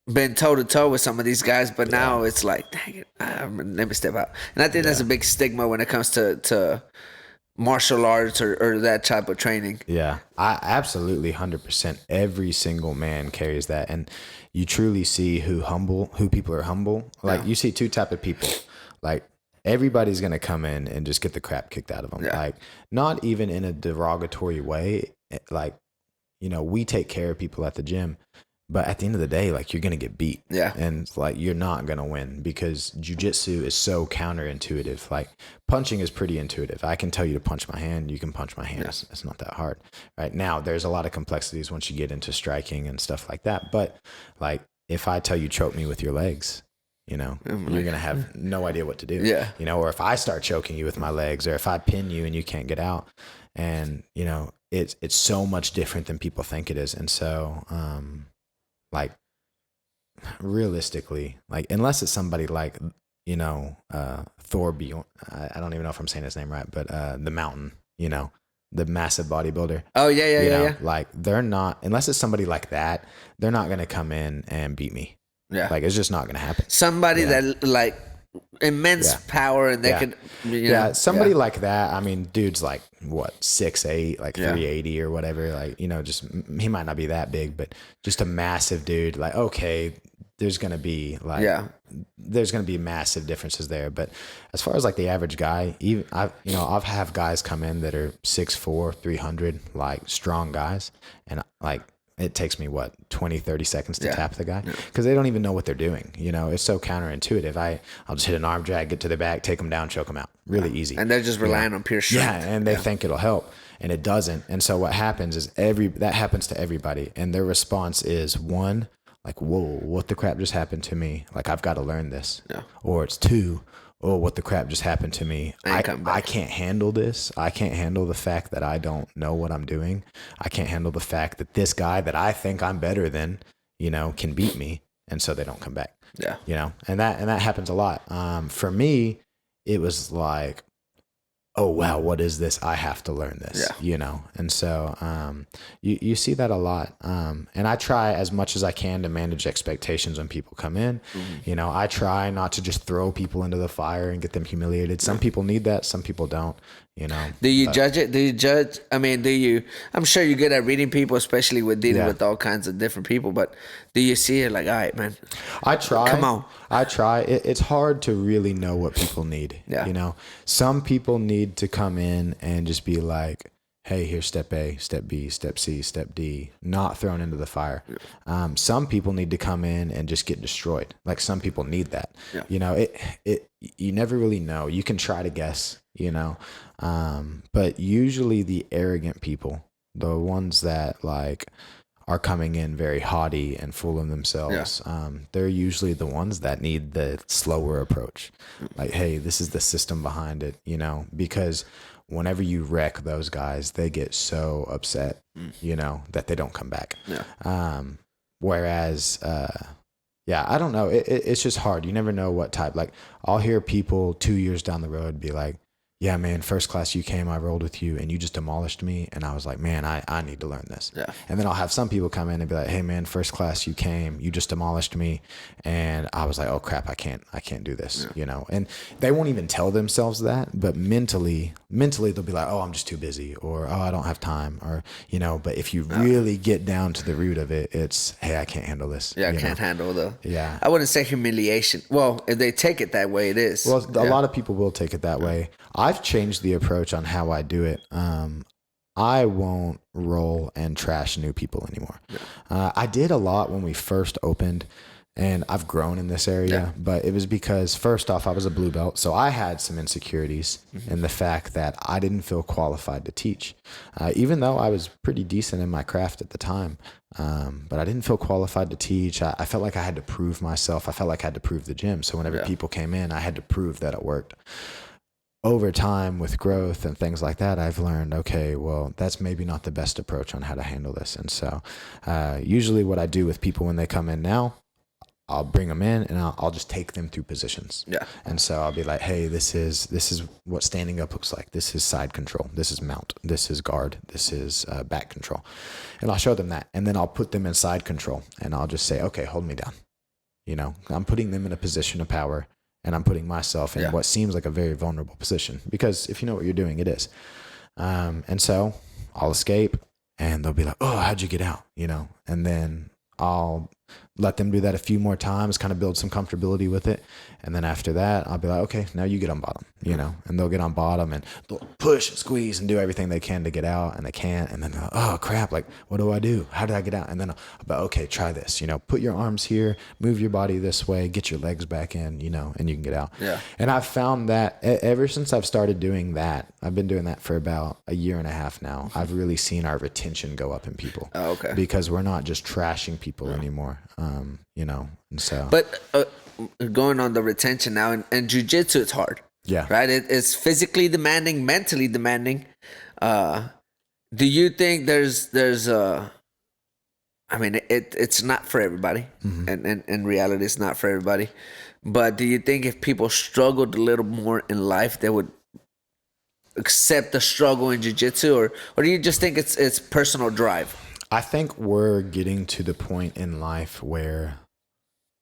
been toe to toe with some of these guys, but now it's like, dang it, let me step out. And I think that's a big stigma when it comes to martial arts or that type of training. Yeah, I absolutely 100%. Every single man carries that, and you truly see who people are humble. Like you see two type of people. Like everybody's gonna come in and just get the crap kicked out of them. Like not even in a derogatory way. Like, you know, we take care of people at the gym. But at the end of the day, like you're going to get beat. And like you're not going to win, because jiu-jitsu is so counterintuitive. Like punching is pretty intuitive. I can tell you to punch my hand. You can punch my hand. It's not that hard. Right now, there's a lot of complexities once you get into striking and stuff like that. But like if I tell you choke me with your legs, you know, you're going to have no idea what to do. You know, or if I start choking you with my legs, or if I pin you and you can't get out, and, you know, it's so much different than people think it is. And so, like realistically, like unless it's somebody like, you know, Thor Bjorn, I don't even know if I'm saying his name right, but the Mountain, you know, the massive bodybuilder. Oh yeah, You know, yeah. like they're not, unless it's somebody like that, they're not going to come in and beat me. Yeah. Like it's just not going to happen. Somebody Yeah. that like immense Yeah. power and they Yeah. can, Yeah, somebody like that. I mean, dude's like what 6'8", like Yeah. 380 or whatever. Like, you know, just he might not be that big, but just a massive dude. Like, okay, there's gonna be like, there's gonna be massive differences there. But as far as like the average guy, even I've have guys come in that are 6'4", 300, like strong guys, and like it takes me what 20, 30 seconds to tap the guy because they don't even know what they're doing. You know, it's so counterintuitive. I'll just hit an arm drag, get to their back, take them down, choke them out. Really easy. And they're just relying on pure strength. Yeah, and they think it'll help, and it doesn't. And so what happens is that happens to everybody, and their response is one, like, whoa, what the crap just happened to me? Like, I've got to learn this. Yeah. Or it's two, oh, what the crap just happened to me? I can't handle this. I can't handle the fact that I don't know what I'm doing. I can't handle the fact that this guy that I think I'm better than, you know, can beat me. And so they don't come back. Yeah. You know, and that happens a lot. For me, it was like, oh wow, what is this? I have to learn this, you know? And so, you see that a lot. And I try as much as I can to manage expectations when people come in. You know, I try not to just throw people into the fire and get them humiliated. Some people need that. Some people don't, you know. Do you judge it? Do you judge? I mean, I'm sure you're good at reading people, especially with dealing with all kinds of different people, but do you see it like, all right, man? I try. Come on. I try. It's hard to really know what people need. Yeah. You know, some people need to come in and just be like, hey, here's step A, step B, step C, step D, not thrown into the fire. Some people need to come in and just get destroyed. Like some people need that. Yeah. You know, you never really know. You can try to guess, you know, but usually the arrogant people, the ones that like are coming in very haughty and full of themselves, they're usually the ones that need the slower approach. Like, hey, this is the system behind it, you know, because whenever you wreck those guys, they get so upset, you know, that they don't come back. Yeah. Whereas, I don't know. It's just hard. You never know what type. Like, I'll hear people 2 years down the road be like, yeah, man, first class you came, I rolled with you and you just demolished me. And I was like, man, I need to learn this. Yeah. And then I'll have some people come in and be like, hey man, first class you came, you just demolished me. And I was like, oh crap, I can't do this, you know? And they won't even tell themselves that, but mentally they'll be like, oh, I'm just too busy, or, oh, I don't have time, or, you know, but if you really get down to the root of it, it's, hey, I can't handle this. Yeah, I can't handle Yeah. I wouldn't say humiliation. Well, if they take it that way, it is. Well, a lot of people will take it that way. I've changed the approach on how I do it. I won't roll and trash new people anymore. I did a lot when we first opened, and I've grown in this area, but it was because first off, I was a blue belt. So I had some insecurities in the fact that I didn't feel qualified to teach, even though I was pretty decent in my craft at the time. But I didn't feel qualified to teach. I felt like I had to prove myself. I felt like I had to prove the gym. So whenever people came in, I had to prove that it worked. Over time with growth and things like that, I've learned, okay, well, that's maybe not the best approach on how to handle this. And so usually what I do with people when they come in now, I'll bring them in and I'll just take them through positions. Yeah. And so I'll be like, hey, this is what standing up looks like. This is side control. This is mount. This is guard. This is back control. And I'll show them that. And then I'll put them in side control and I'll just say, okay, hold me down. You know, I'm putting them in a position of power. And I'm putting myself in what seems like a very vulnerable position, because if you know what you're doing, it is. And so I'll escape and they'll be like, oh, how'd you get out? You know, and then I'll let them do that a few more times, kind of build some comfortability with it. And then after that, I'll be like, okay, now you get on bottom, you know, and they'll get on bottom and they'll push and squeeze and do everything they can to get out, and they can't. And then they're like, oh crap, like, what do I do? How did I get out? And then I'll be like, okay, try this, you know, put your arms here, move your body this way, get your legs back in, you know, and you can get out. Yeah. And I've found that ever since I've started doing that, I've been doing that for about a year and a half now. I've really seen our retention go up in people. Oh, okay. Because we're not just trashing people anymore. You know, and so. But going on the retention now, and jiu-jitsu, it's hard. Yeah. Right? It's physically demanding, mentally demanding. Do you think there's I mean, it's not for everybody. And in reality, it's not for everybody. But do you think if people struggled a little more in life, they would accept the struggle in jiu-jitsu, or do you just think it's personal drive? I think we're getting to the point in life where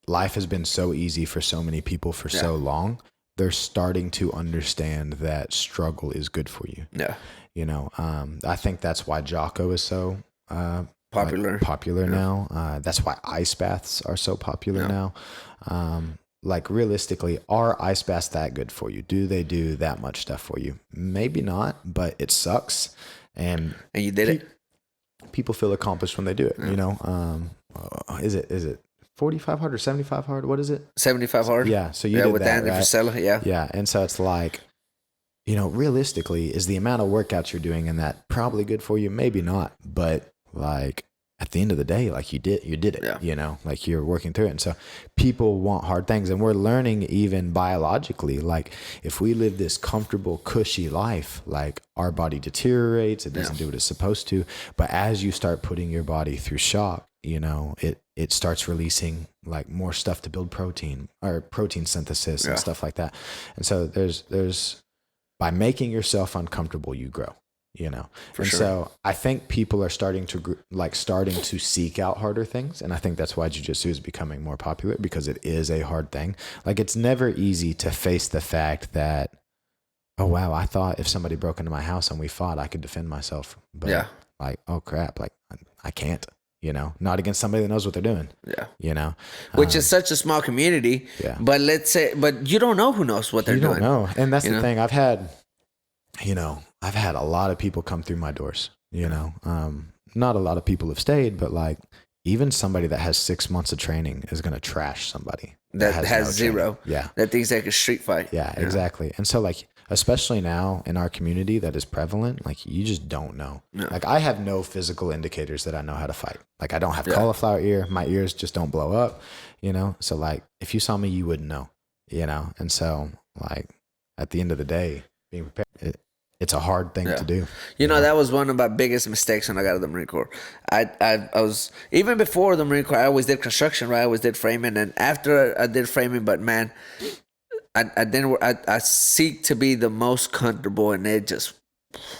life has been so easy for so many people for so long. They're starting to understand that struggle is good for you. Yeah. You know, I think that's why Jocko is so Popular now. That's why ice baths are so popular now. Like realistically, are ice baths that good for you? Do they do that much stuff for you? Maybe not, but it sucks. And you did it. People feel accomplished when they do it. You know, is it 45 hard or 75 hard? What is it? 75 hard. Yeah. So you did with that, Andy right? Frisella. Yeah. Yeah. And so it's like, you know, realistically, is the amount of workouts you're doing in that probably good for you? Maybe not. But like at the end of the day, like you did it, you know, like you're working through it. And so people want hard things, and we're learning even biologically, like if we live this comfortable, cushy life, like our body deteriorates, it doesn't do what it's supposed to. But as you start putting your body through shock, you know, it starts releasing like more stuff to build protein or protein synthesis and stuff like that. And so there's by making yourself uncomfortable, you grow, you know? So I think people are starting to seek out harder things. And I think that's why jiu-jitsu is becoming more popular, because it is a hard thing. Like it's never easy to face the fact that, oh wow, I thought if somebody broke into my house and we fought, I could defend myself. But like, oh crap, like I can't. You know, not against somebody that knows what they're doing. Yeah. You know, which is such a small community. Yeah. But but you don't know who knows what they're doing. You don't know. And that's the thing. I've had a lot of people come through my doors, you know, not a lot of people have stayed, but like even somebody that has 6 months of training is going to trash somebody that has zero. Yeah. That thinks they can street fight. Yeah, exactly. And so like, especially now in our community that is prevalent, like you just don't know. No. Like I have no physical indicators that I know how to fight. Like I don't have cauliflower ear. My ears just don't blow up, you know? So like if you saw me, you wouldn't know, you know? And so like at the end of the day, being prepared, it's a hard thing to do. You know, that was one of my biggest mistakes when I got out of the Marine Corps. I was, even before the Marine Corps, I always did construction, right? I always did framing. And after I did framing, but man, I seek to be the most comfortable, and it just,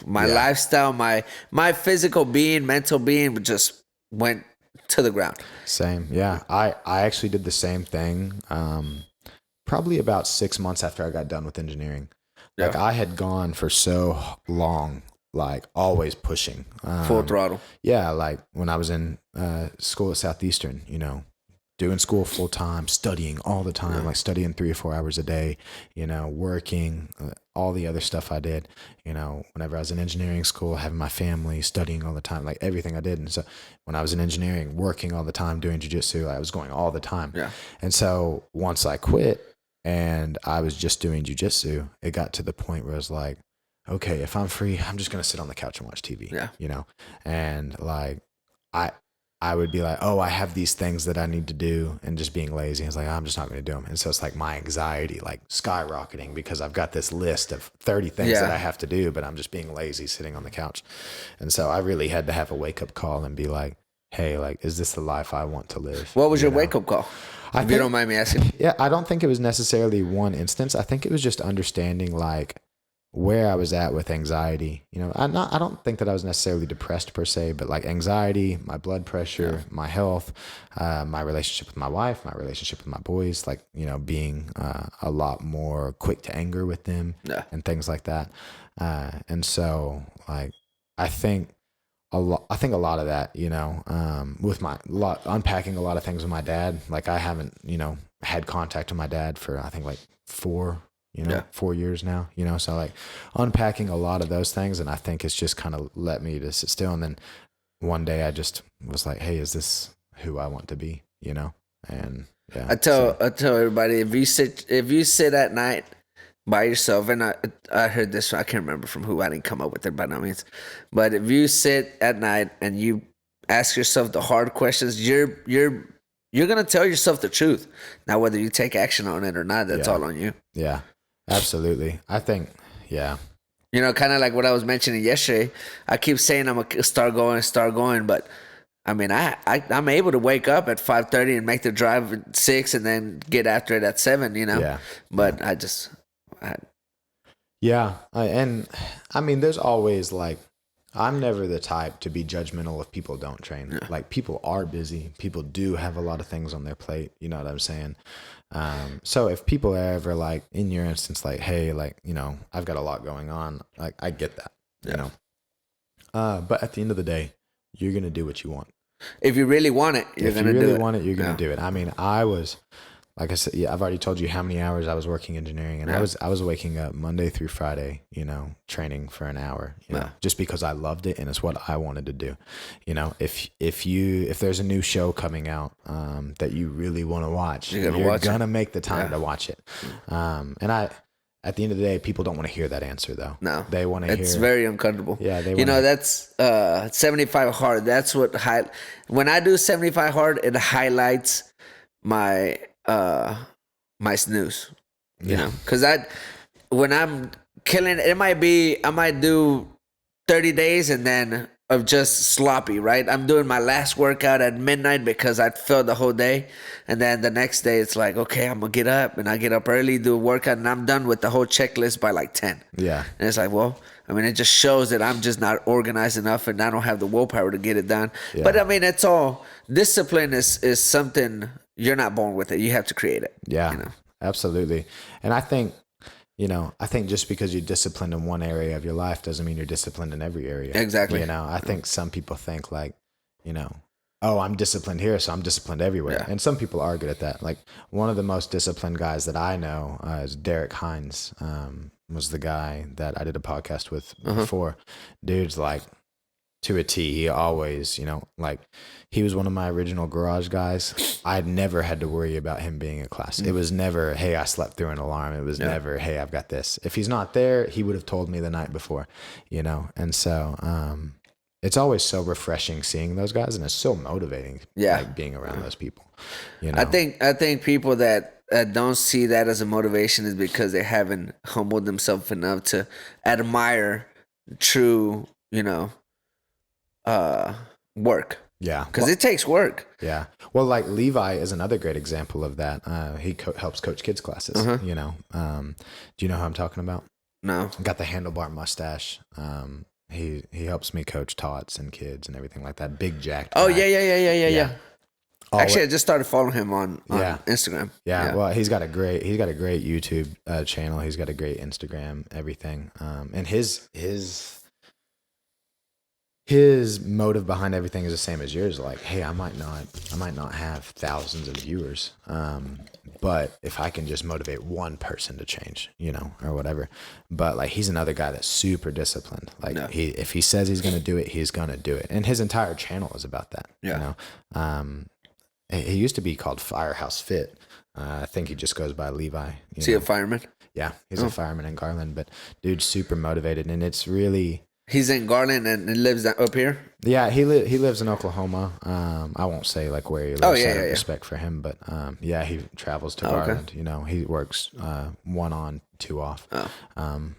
my lifestyle, my physical being, mental being just went to the ground. Same. Yeah. I actually did the same thing. Probably about 6 months after I got done with engineering. Like I had gone for so long, like always pushing. Full throttle. Yeah. Like when I was in school at Southeastern, you know, doing school full time, studying all the time, like studying 3 or 4 hours a day, you know, working, all the other stuff I did, you know, whenever I was in engineering school, having my family, studying all the time, like everything I did. And so when I was in engineering, working all the time, doing jiu-jitsu, I was going all the time. Yeah. And so once I quit and I was just doing jiu-jitsu, it got to the point where I was like, okay, if I'm free, I'm just going to sit on the couch and watch TV, you know? And like, I would be like, oh, I have these things that I need to do, and just being lazy. It's like, I'm just not going to do them. And so it's like my anxiety, like skyrocketing, because I've got this list of 30 things that I have to do, but I'm just being lazy sitting on the couch. And so I really had to have a wake up call and be like, hey, like, is this the life I want to live? What was your wake up call? If you don't mind me asking. Yeah. I don't think it was necessarily one instance. I think it was just understanding like where I was at with anxiety. You know, I don't think that I was necessarily depressed per se, but like anxiety, my blood pressure, my health, my relationship with my wife, my relationship with my boys, like, you know, being a lot more quick to anger with them and things like that. And so like, I think a lot of that, you know, with unpacking a lot of things with my dad, like I haven't, you know, had contact with my dad for, I think like 4 years now, you know, so like unpacking a lot of those things. And I think it's just kind of let me to sit still. And then one day I just was like, hey, is this who I want to be, you know? And I tell everybody, if you sit at night by yourself, and I heard this, I can't remember from who, I didn't come up with it by no means, but if you sit at night and you ask yourself the hard questions, you're going to tell yourself the truth. Now, whether you take action on it or not, that's all on you. Yeah, absolutely. I think, you know, kind of like what I was mentioning yesterday, I keep saying I'm going to start going, but I mean, I'm able to wake up at 5:30 and make the drive at 6 and then get after it at 7, you know, but Yeah. And I mean, there's always like, I'm never the type to be judgmental if people don't train. Yeah. Like people are busy. People do have a lot of things on their plate. You know what I'm saying? So if people are ever like, in your instance, like, hey, like, you know, I've got a lot going on. Like I get that, you know? But at the end of the day, you're going to do what you want. If you really want it, you're going to do it. If you really want it, you're going to do it. I mean, I was, like I said, yeah, I've already told you how many hours I was working engineering, and I was waking up Monday through Friday, you know, training for an hour, you know, just because I loved it and it's what I wanted to do. You know, if there's a new show coming out that you really want to watch, you're gonna make the time to watch it. And at the end of the day, people don't want to hear that answer though. No, they want to hear. It's very uncomfortable. Yeah, that's 75 hard. That's what when I do 75 hard, it highlights my my snooze. You know, because when I'm killing, I might do 30 days and then of just sloppy, right? I'm doing my last workout at midnight because I failed the whole day. And then the next day it's like, okay, I'm going to get up, and I get up early, do a workout, and I'm done with the whole checklist by like 10. Yeah. And it's like, well, I mean, it just shows that I'm just not organized enough and I don't have the willpower to get it done. Yeah. But I mean, it's all, discipline is something, you're not born with it. You have to create it. Yeah, you know? Absolutely. And I think just because you're disciplined in one area of your life doesn't mean you're disciplined in every area. Exactly. You know, I think some people think like, you know, oh, I'm disciplined here, so I'm disciplined everywhere. Yeah. And some people are good at that. Like one of the most disciplined guys that I know is Derek Hines, was the guy that I did a podcast with before. Dude's like, to a T, he always, you know, like he was one of my original garage guys. I'd never had to worry about him being in class. It was never, hey, I slept through an alarm. It was never, hey, I've got this. If he's not there, he would have told me the night before, you know? And so, it's always so refreshing seeing those guys, and it's so motivating, like being around those people, you know? I think people that don't see that as a motivation is because they haven't humbled themselves enough to admire true, you know, work. Yeah. Because it takes work. Yeah. Well, like Levi is another great example of that. He helps coach kids classes, you know. Do you know who I'm talking about? No. Got the handlebar mustache. He helps me coach tots and kids and everything like that. Big jacked guy. Oh, yeah. Always. Actually, I just started following him on Instagram. Yeah. Well, he's got a great YouTube channel. He's got a great Instagram, everything. And his motive behind everything is the same as yours. Like, hey, I might not have thousands of viewers, but if I can just motivate one person to change, you know, or whatever. But like, he's another guy that's super disciplined. Like, if he says he's gonna do it, he's gonna do it. And his entire channel is about that. Yeah. You know, he used to be called Firehouse Fit. I think he just goes by Levi. Is he a fireman? Yeah, he's a fireman in Garland. But dude's super motivated, and it's really. He's in Garland and lives up here? Yeah, he lives in Oklahoma. I won't say like where he lives. Out of respect for him, but he travels to Garland. Okay. You know, he works 1 on, 2 off.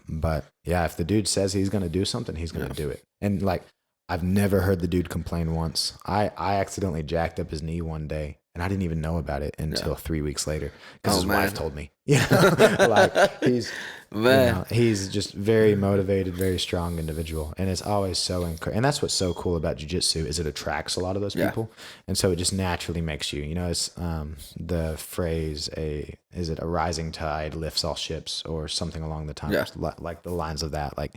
But yeah, if the dude says he's gonna do something, he's gonna do it. And like, I've never heard the dude complain once. I accidentally jacked up his knee one day, and I didn't even know about it until 3 weeks later because his wife told me. Like he's just very motivated, very strong individual, and it's always so and that's what's so cool about jiu-jitsu is it attracts a lot of those people, and so it just naturally makes you, you know, it's the phrase is it a rising tide lifts all ships or something along the times, like the lines of that. Like,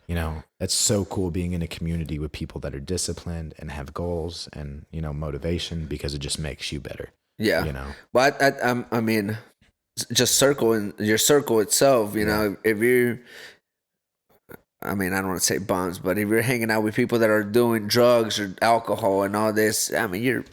you know, it's so cool being in a community with people that are disciplined and have goals and, you know, motivation, because it just makes you better. Yeah, you know. But I mean, just circle in your circle itself, you know, if you, I mean, I don't want to say bums, but if you're hanging out with people that are doing drugs or alcohol and all this, I mean,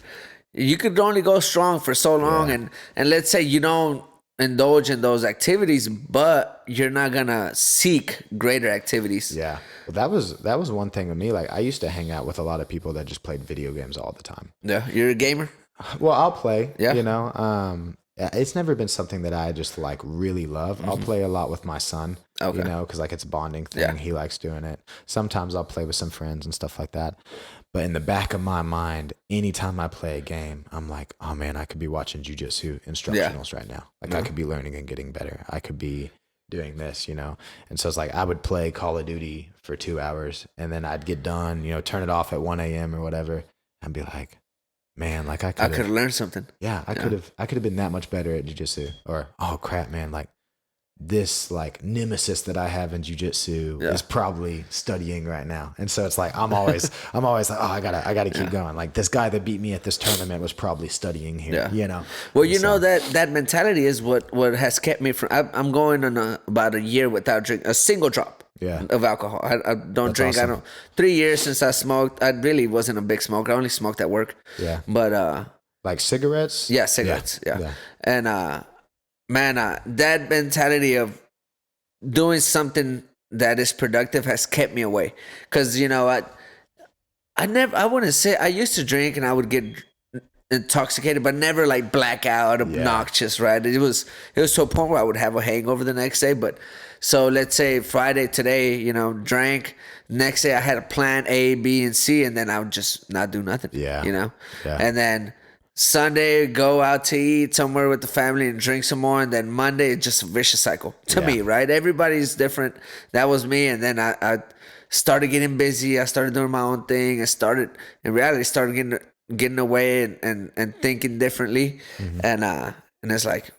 you could only go strong for so long. And let's say you don't indulge in those activities, but you're not going to seek greater activities. Yeah. Well, that was one thing with me. Like, I used to hang out with a lot of people that just played video games all the time. Yeah. You're a gamer? Well, I'll play, you know, it's never been something that I just like really love. I'll play a lot with my son, you know, because like it's a bonding thing. Yeah. He likes doing it. Sometimes I'll play with some friends and stuff like that. But in the back of my mind, anytime I play a game, I'm like, oh man, I could be watching jiu-jitsu instructionals right now. Like I could be learning and getting better. I could be doing this, you know? And so it's like, I would play Call of Duty for 2 hours and then I'd get done, you know, turn it off at 1 a.m. or whatever. And be like, man, like I could have learned something. Yeah. I could have been that much better at jiu-jitsu. Or, oh crap, man. Like this like nemesis that I have in jiu-jitsu is probably studying right now. And so it's like, I'm always like, oh, I gotta keep going. Like this guy that beat me at this tournament was probably studying here, you know? Well, you know, that mentality is what has kept me from, I'm going on about a year without drinking a single drop of alcohol. I don't drink. Awesome. 3 years since I smoked. I really wasn't a big smoker. I only smoked at work. Yeah. But, like cigarettes? Yeah, cigarettes. Yeah. And, man, that mentality of doing something that is productive has kept me away. Because, you know, I wouldn't say, I used to drink and I would get intoxicated, but never like blackout, obnoxious, right? It was to a point where I would have a hangover the next day. But so let's say Friday today, you know, drank. Next day I had a plan A, B, and C, and then I would just not do nothing. You know? Yeah. And then Sunday, go out to eat somewhere with the family and drink some more. And then Monday, it's just a vicious cycle to me, right? Everybody's different. That was me. And then I started getting busy. I started doing my own thing. In reality, started getting away and thinking differently. Mm-hmm. And it's like,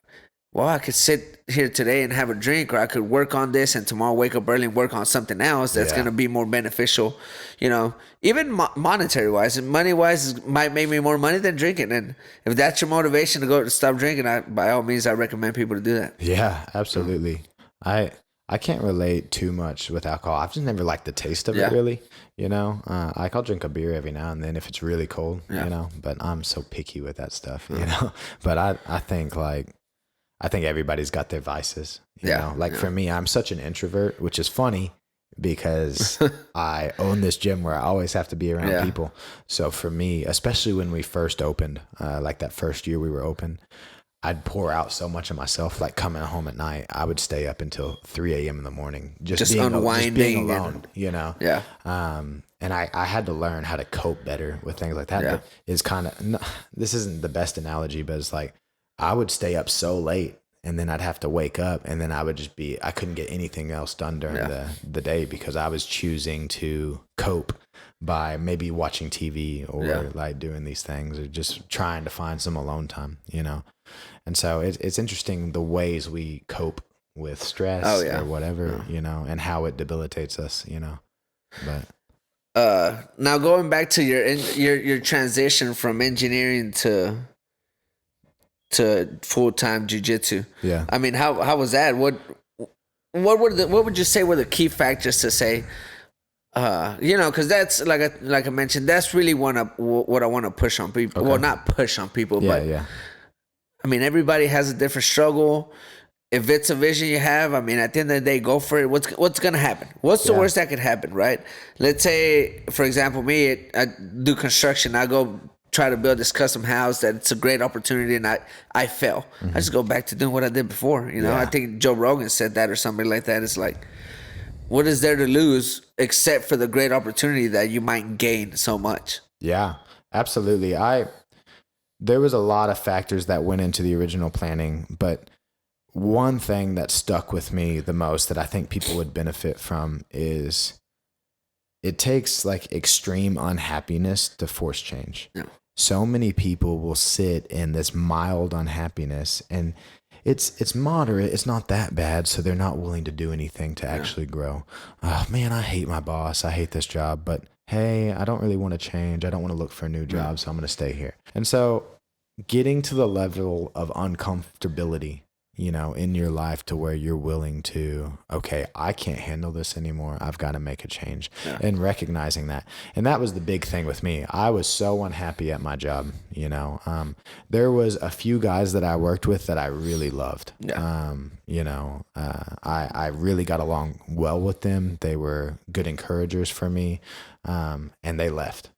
well, I could sit here today and have a drink, or I could work on this and tomorrow wake up early and work on something else that's going to be more beneficial, you know, even monetary wise and money wise might make me more money than drinking. And if that's your motivation to go to stop drinking, by all means, I recommend people to do that. Yeah, absolutely. I can't relate too much with alcohol. I've just never liked the taste of it really, you know. I'll drink a beer every now and then if it's really cold, you know, but I'm so picky with that stuff, you know. But I think everybody's got their vices, you know. Like for me, I'm such an introvert, which is funny because I own this gym where I always have to be around people. So for me, especially when we first opened, like that first year we were open, I'd pour out so much of myself. Like coming home at night, I would stay up until 3 a.m. in the morning, just being alone, you know? Yeah. And I had to learn how to cope better with things like that. Yeah. It's kind of, this isn't the best analogy, but it's like, I would stay up so late and then I'd have to wake up and then I couldn't get anything else done during the day because I was choosing to cope by maybe watching TV or like doing these things or just trying to find some alone time, you know? And so it's interesting the ways we cope with stress or whatever, you know, and how it debilitates us, you know, but. Now going back to your transition from engineering to full-time jiu-jitsu. Yeah. I mean, how was that? What would you say were the key factors to say, you know, cause that's like I mentioned, that's really what I want to push on people. Okay. Well, not push on people, but I mean, everybody has a different struggle. If it's a vision you have, I mean, at the end of the day, go for it. What's going to happen? What's the worst that could happen, right? Let's say, for example, me, I do construction. I go try to build this custom house that it's a great opportunity and I fail. Mm-hmm. I just go back to doing what I did before. You know, I think Joe Rogan said that or somebody like that. It's like, what is there to lose except for the great opportunity that you might gain so much? Yeah, absolutely. There was a lot of factors that went into the original planning, but one thing that stuck with me the most that I think people would benefit from is it takes like extreme unhappiness to force change. Yeah. So many people will sit in this mild unhappiness and it's moderate. It's not that bad. So they're not willing to do anything to actually grow. Oh man, I hate my boss. I hate this job, but hey, I don't really want to change. I don't want to look for a new job. So I'm going to stay here. And so getting to the level of uncomfortability, you know, in your life to where you're willing to, okay, I can't handle this anymore. I've got to make a change and recognizing that. And that was the big thing with me. I was so unhappy at my job, you know. There was a few guys that I worked with that I really loved. Yeah. You know, I really got along well with them. They were good encouragers for me. And they left.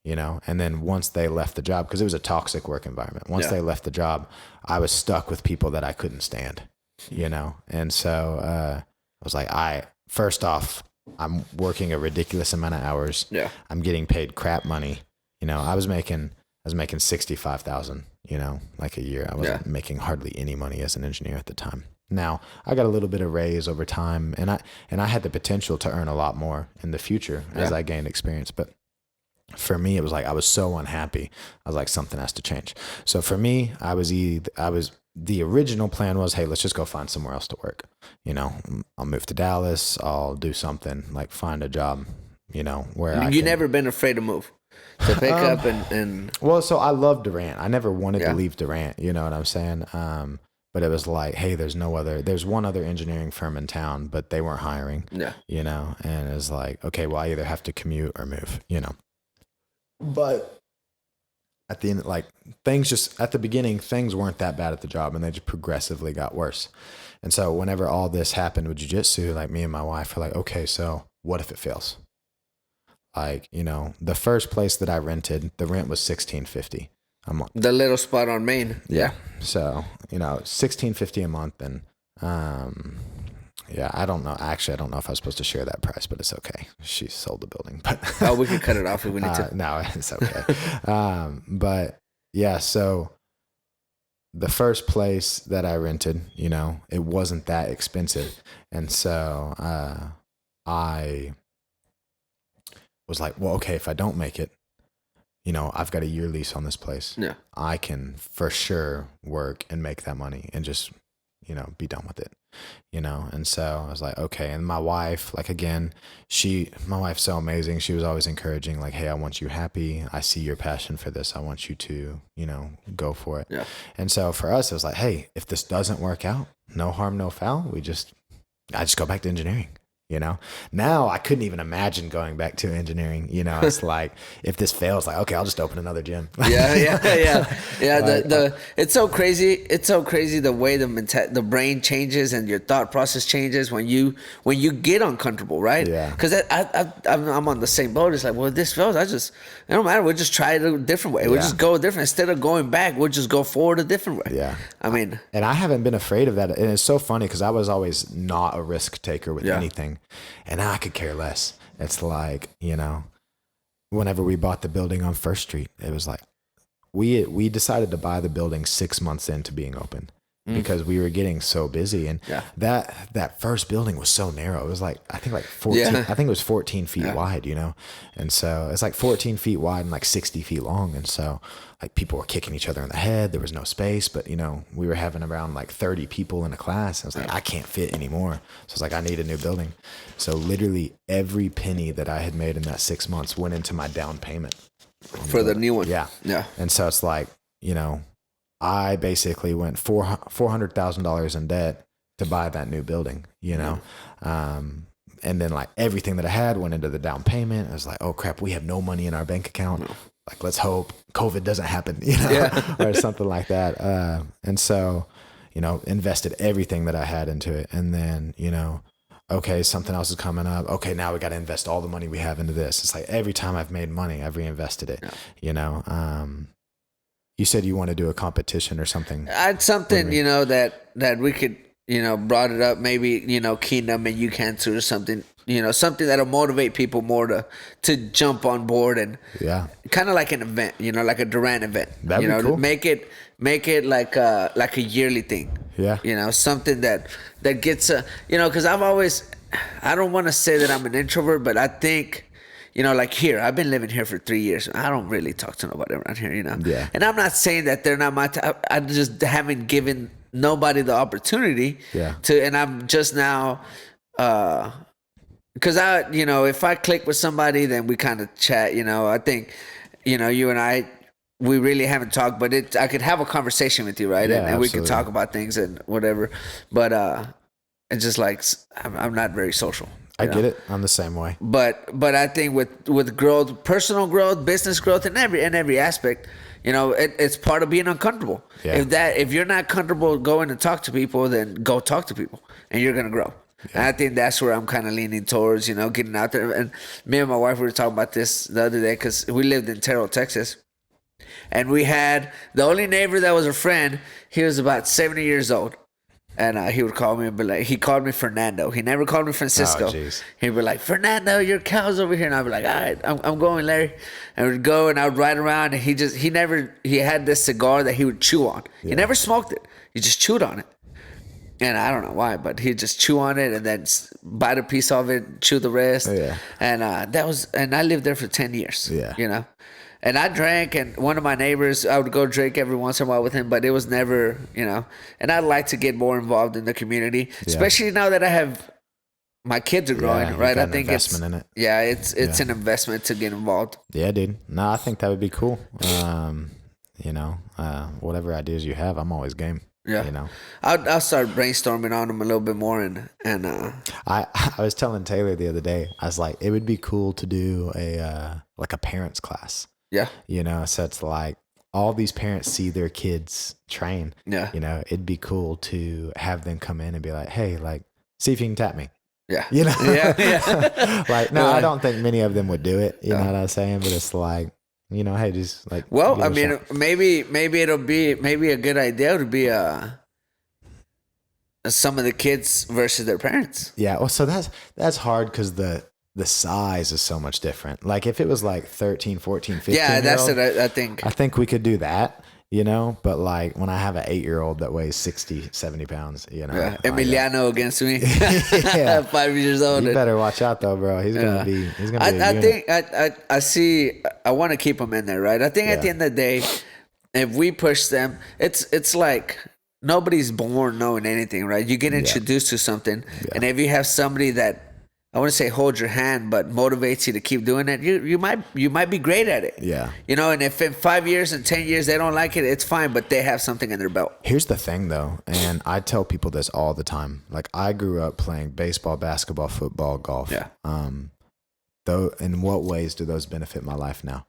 You know, and then once they left the job, because it was a toxic work environment, once they left the job, I was stuck with people that I couldn't stand, you know? And so I was like, first off, I'm working a ridiculous amount of hours. Yeah. I'm getting paid crap money. You know, I was making 65,000, you know, like a year. I wasn't making hardly any money as an engineer at the time. Now I got a little bit of raise over time, and I had the potential to earn a lot more in the future as I gained experience. But for me, it was like I was so unhappy. I was like, something has to change. So for me, the original plan was, hey, let's just go find somewhere else to work. I'll move to Dallas. I'll do something like find a job. Where you never been afraid to move, to pick up and. Well, so I love Durant. I never wanted to leave Durant. You know what I'm saying? But it was like, hey, there's one other engineering firm in town, but they weren't hiring. Yeah. And it was like, okay, well, I either have to commute or move. But at the end, like at the beginning, things weren't that bad at the job, and they just progressively got worse. And so whenever all this happened with jiu-jitsu, like me and my wife were like, okay, so what if it fails? Like, the first place that I rented, the rent was $1,650 a month. The little spot on Main. Yeah. So, $1,650 a month. And, I don't know. Actually, I don't know if I was supposed to share that price, but it's okay. She sold the building, but we can cut it off if we need to. No, it's okay. But yeah, so the first place that I rented, it wasn't that expensive. And so, I was like, well, okay, if I don't make it, I've got a year lease on this place. Yeah. I can for sure work and make that money and just, be done with it, And so I was like, okay. And my wife, like, again, my wife's so amazing. She was always encouraging, like, hey, I want you happy. I see your passion for this. I want you to, go for it. Yeah. And so for us, it was like, hey, if this doesn't work out, no harm, no foul. I just go back to engineering. Now I couldn't even imagine going back to engineering. It's like, if this fails, like, okay, I'll just open another gym. Yeah. It's so crazy. It's so crazy the way the brain changes and your thought process changes when you get uncomfortable, right? Yeah. Because I'm on the same boat. It's like, well, if this fails, it don't matter. We'll just try it a different way. We'll just go different. Instead of going back, we'll just go forward a different way. Yeah. And I haven't been afraid of that. And it's so funny because I was always not a risk taker with anything. And now I could care less. It's like, whenever we bought the building on First Street, it was like, we decided to buy the building 6 months into being open because we were getting so busy. And that first building was so narrow. It was like, I think like 14, I think it was 14 feet wide, And so it's like 14 feet wide and like 60 feet long. And so like people were kicking each other in the head. There was no space, but we were having around like 30 people in a class. I was like, I can't fit anymore. So I was like, I need a new building. So literally every penny that I had made in that 6 months went into my down payment for the new one. Yeah. Yeah. And so it's like, I basically went $400,000 in debt to buy that new building, and then like everything that I had went into the down payment. I was like, oh crap, we have no money in our bank account. No. Like, let's hope COVID doesn't happen, or something like that. And so, invested everything that I had into it. And then, okay, something else is coming up. Okay, now we got to invest all the money we have into this. It's like every time I've made money, I've reinvested it, You said you want to do a competition or something. Something, that we could, brought it up, maybe, Keenum and you can too, or something, something that'll motivate people more to jump on board and kind of like an event, like a Durant event. That'd be cool. Make it like a yearly thing. Yeah. Something that gets because I don't want to say that I'm an introvert, but I think, like here, I've been living here for 3 years. I don't really talk to nobody around here, Yeah. And I'm not saying that they're not my type. I just haven't given nobody the opportunity to, and I'm just now, because if I click with somebody, then we kind of chat, I think, you and I, we really haven't talked, but I could have a conversation with you, right? Yeah, and we could talk about things and whatever, but it's just like, I'm not very social. I get it. I'm the same way. But I think with growth, personal growth, business growth, in every aspect, it's part of being uncomfortable. Yeah. If you're not comfortable going to talk to people, then go talk to people, and you're gonna grow. Yeah. And I think that's where I'm kind of leaning towards, getting out there. And me and my wife were talking about this the other day because we lived in Terrell, Texas, and we had the only neighbor that was a friend. He was about 70 years old. And he would call me and be like, he called me Fernando. He never called me Francisco. Oh, he'd be like, Fernando, your cow's over here. And I'd be like, all right, I'm going, Larry. And we'd go and I would ride around. And he had this cigar that he would chew on. Yeah. He never smoked it. He just chewed on it. And I don't know why, but he'd just chew on it and then bite a piece of it, chew the rest. Yeah. And and I lived there for 10 years. Yeah. You know? And I drank, and one of my neighbors, I would go drink every once in a while with him, but it was never, you know. And I'd like to get more involved in the community, especially now that I have my kids are growing, right? I think investment in it. Yeah, it's an investment to get involved. Yeah, dude. No, I think that would be cool. You know, whatever ideas you have, I'm always game. Yeah, you know, I'll start brainstorming on them a little bit more, and I was telling Taylor the other day, I was like, it would be cool to do a parents class. Yeah, you know, so it's like all these parents see their kids train. Yeah, you know, it'd be cool to have them come in and be like, hey, like, see if you can tap me. Yeah, you know, yeah. Like, no, I don't think many of them would do it. You know what I'm saying? But it's like, you know, hey, just like. Well, I mean, maybe it'll be a good idea to be some of the kids versus their parents. Yeah, well, so that's hard because the size is so much different. Like if it was like 13, 14, 15. Yeah, that's what I think. I think we could do that. You know, but like when I have an 8-year-old that weighs 60, 70 pounds, you know. Yeah. Emiliano against me. Yeah. 5 years old. You better watch out though, bro. He's gonna be I think I want to keep him in there, right? I think at the end of the day, if we push them, it's like nobody's born knowing anything, right? You get introduced to something, and if you have somebody that, I wouldn't say hold your hand, but motivates you to keep doing it, you might be great at it. Yeah. You know, and if in 5 years and 10 years they don't like it, it's fine, but they have something in their belt. Here's the thing though, and I tell people this all the time. Like I grew up playing baseball, basketball, football, golf. Yeah. Though, in what ways do those benefit my life now?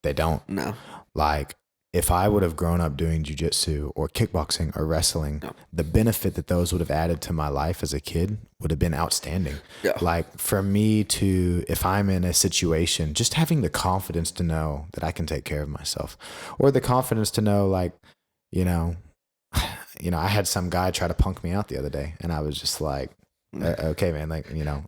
They don't. No. Like if I would have grown up doing jiu-jitsu or kickboxing or wrestling, the benefit that those would have added to my life as a kid would have been outstanding. Yeah. Like for me to, if I'm in a situation, just having the confidence to know that I can take care of myself, or the confidence to know, like, you know, I had some guy try to punk me out the other day, and I was just like, okay, man, like, you know,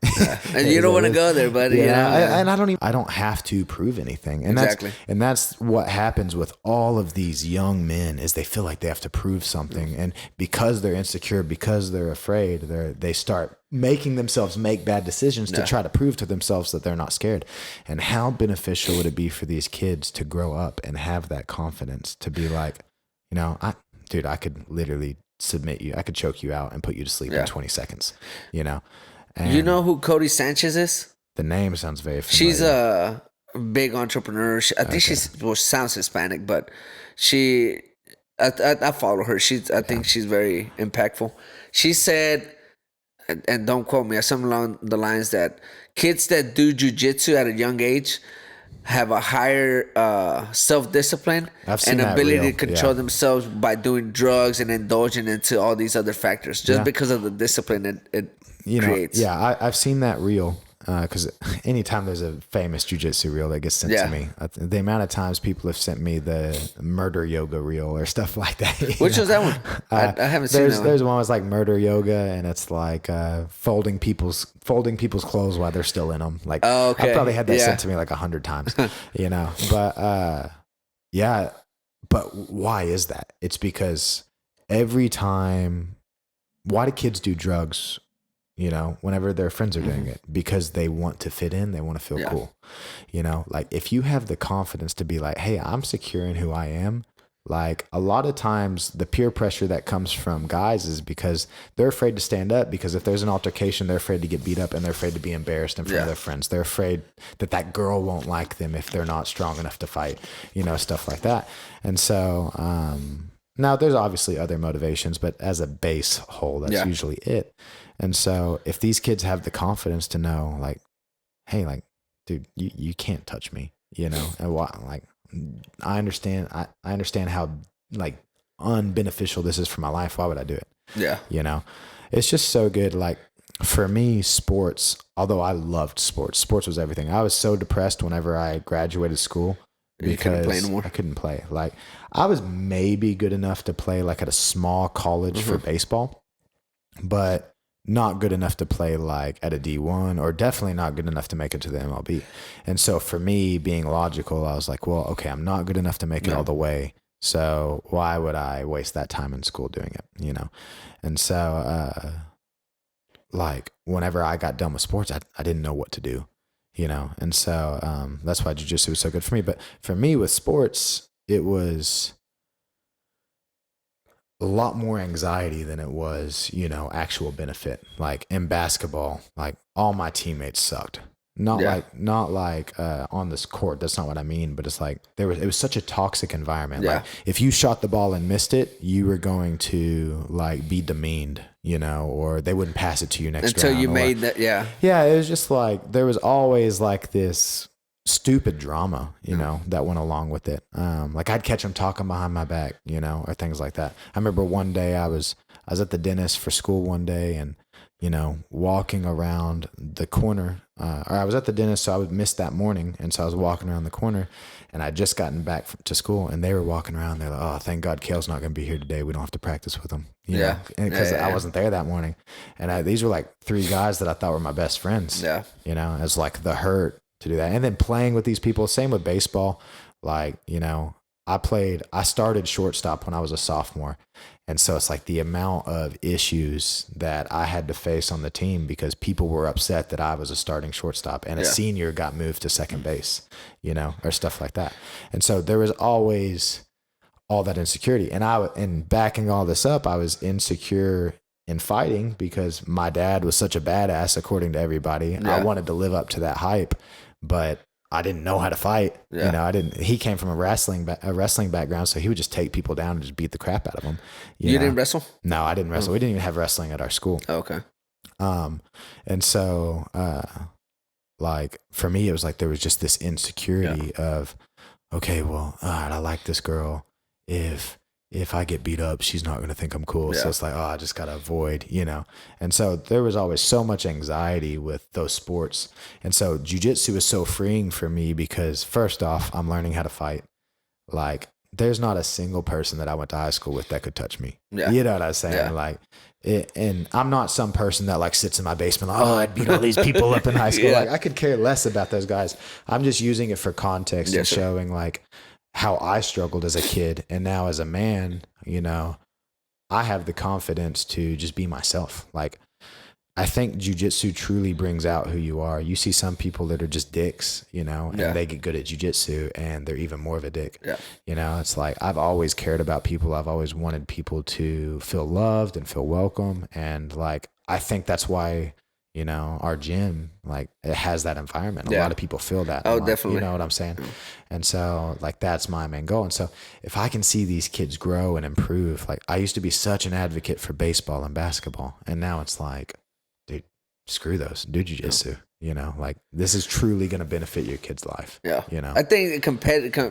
and you don't want to go there, but you know, and I don't have to prove anything, and exactly. That's what happens with all of these young men is they feel like they have to prove something, and because they're insecure, because they're afraid, they start making themselves make bad decisions to try to prove to themselves that they're not scared. And how beneficial would it be for these kids to grow up and have that confidence to be like, you know, I could literally submit you. I could choke you out and put you to sleep in 20 seconds, you know. And you know who Cody Sanchez is? The name sounds very familiar. She's a big entrepreneur. I think she sounds Hispanic, but I follow her. I think she's very impactful. She said, and don't quote me, something along the lines that kids that do jiu-jitsu at a young age have a higher self-discipline and ability to control themselves by doing drugs and indulging into all these other factors just because of the discipline it creates. Yeah, I've seen that reel because anytime there's a famous jiu-jitsu reel that gets sent to me, the amount of times people have sent me the murder yoga reel or stuff like that. Which was that one? I haven't seen that one. There's one that's like murder yoga, and it's like folding people's clothes while they're still in them. Like, I probably had that sent to me like 100 times, you know. But but why is that? It's because every time, why do kids do drugs? You know, whenever their friends are doing it, because they want to fit in, they want to feel cool. You know, like if you have the confidence to be like, hey, I'm secure in who I am. Like a lot of times the peer pressure that comes from guys is because they're afraid to stand up, because if there's an altercation, they're afraid to get beat up, and they're afraid to be embarrassed in front of their friends. They're afraid that girl won't like them if they're not strong enough to fight, you know, stuff like that. And so, now there's obviously other motivations, but as a base whole, that's usually it. And so if these kids have the confidence to know, like, hey, like, dude, you can't touch me, you know, and like, I understand how like unbeneficial this is for my life. Why would I do it? Yeah. You know, it's just so good. Like for me, sports, although I loved sports was everything. I was so depressed whenever I graduated school because I couldn't play. Like I was maybe good enough to play like at a small college for baseball, but not good enough to play like at a D1, or definitely not good enough to make it to the MLB. And so for me, being logical, I was like, well, okay, I'm not good enough to make it all the way. So why would I waste that time in school doing it, you know? And so, like whenever I got done with sports, I didn't know what to do, you know? And so, that's why jujitsu was so good for me. But for me with sports, it was a lot more anxiety than it was, you know, actual benefit. Like in basketball, like all my teammates sucked. Not like on this court. That's not what I mean. But it's like it was such a toxic environment. Yeah. Like if you shot the ball and missed it, you were going to like be demeaned, you know, or they wouldn't pass it to you next Until round. you made that, yeah. Yeah, it was just like there was always like this stupid drama, you know, that went along with it. Like I'd catch them talking behind my back, you know, or things like that. I remember one day I was at the dentist for school one day, and you know, walking around the corner, or I was at the dentist, so I would miss that morning, and so I was walking around the corner, and I'd just gotten back to school, and they were walking around. They're like, "Oh, thank God, Kale's not going to be here today. We don't have to practice with him." You know? Because I wasn't there that morning, and these were like 3 guys that I thought were my best friends. Yeah, you know, as like the hurt to do that, and then playing with these people. Same with baseball, like you know, I started shortstop when I was a sophomore. And so it's like the amount of issues that I had to face on the team because people were upset that I was a starting shortstop and a senior got moved to second base, you know, or stuff like that. And so there was always all that insecurity. And backing all this up, I was insecure in fighting because my dad was such a badass, according to everybody. Yeah. I wanted to live up to that hype, but I didn't know how to fight. Yeah. You know, he came from a wrestling background, so he would just take people down and just beat the crap out of them. You didn't wrestle? No, I didn't wrestle. We didn't even have wrestling at our school. Oh, okay. And so, like for me, it was like there was just this insecurity of, okay, well, all right, I like this girl. If I get beat up, she's not going to think I'm cool. Yeah. So it's like, oh, I just got to avoid, you know? And so there was always so much anxiety with those sports. And so jiu-jitsu is so freeing for me because first off, I'm learning how to fight. Like there's not a single person that I went to high school with that could touch me. Yeah. You know what I'm saying? Yeah. Like, and I'm not some person that like sits in my basement, like, oh, I'd beat all these people up in high school. Yeah. Like I could care less about those guys. I'm just using it for context and showing like, how I struggled as a kid, and now as a man, you know, I have the confidence to just be myself. Like, I think jiu-jitsu truly brings out who you are. You see some people that are just dicks, you know, and they get good at jiu-jitsu and they're even more of a dick. Yeah. You know, it's like, I've always cared about people. I've always wanted people to feel loved and feel welcome. And like, I think that's why, you know, our gym, like it has that environment. A lot of people feel that. Oh, definitely. You know what I'm saying? And so like, that's my main goal. And so if I can see these kids grow and improve, like I used to be such an advocate for baseball and basketball. And now it's like, dude, screw those, do jiu-jitsu, you know, like this is truly going to benefit your kid's life. Yeah. You know, I think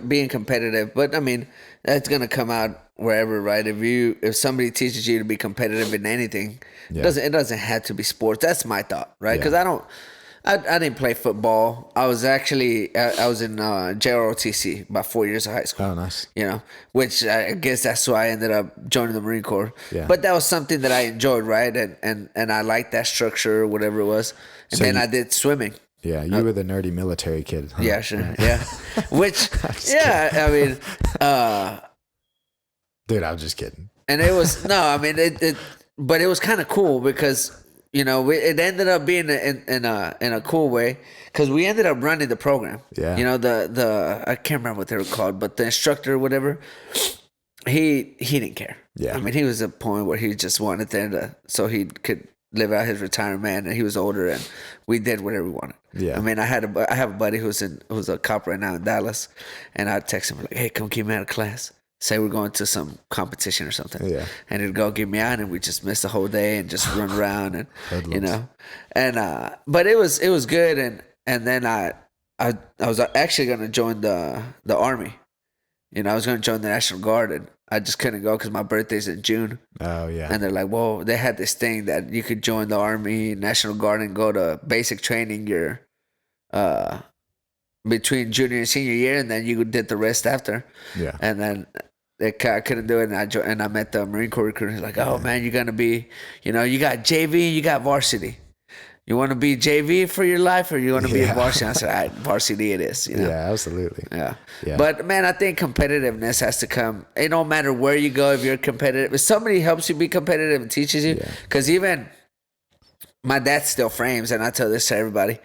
being competitive, but I mean, that's going to come out wherever, right? If somebody teaches you to be competitive in anything, it doesn't have to be sports. That's my thought, right? Because I didn't play football. I was in JROTC about 4 years of high school. Oh, nice. You know, which I guess that's why I ended up joining the Marine Corps. Yeah. But that was something that I enjoyed, right? And I liked that structure, whatever it was. And so then I did swimming. Yeah, you were the nerdy military kid. Huh? Yeah, sure. Yeah. Which, I mean, dude, I'm just kidding. And it was but it was kind of cool because, you know, it ended up being in a cool way because we ended up running the program. Yeah. You know, the I can't remember what they were called, but the instructor or whatever, he didn't care. Yeah. I mean, he was at a point where he just wanted them so he could live out his retirement, and he was older, and we did whatever we wanted. Yeah. I mean, I have a buddy who's a cop right now in Dallas, and I'd text him like, hey, come get me out of class. Say we're going to some competition or something. Yeah. And he'd go get me out, and we just miss the whole day and just run around and you know. And but it was good, and then I was actually gonna join the Army. You know, I was gonna join the National Guard, and I just couldn't go because my birthday's in June. Oh, yeah. And they're like, well, they had this thing that you could join the Army, National Guard, and go to basic training your between junior and senior year, and then you did the rest after. Yeah. And then I couldn't do it, and I met the Marine Corps recruiter. He's like, oh, man, you're going to be, you know, you got JV, you got varsity. you want to be JV for your life, or you want to be a varsity? I said, all right, varsity it is. You know? Yeah, absolutely. Yeah. Yeah. But man, I think competitiveness has to come. It don't matter where you go if you're competitive. If somebody helps you be competitive and teaches you, because even my dad still frames, and I tell this to everybody.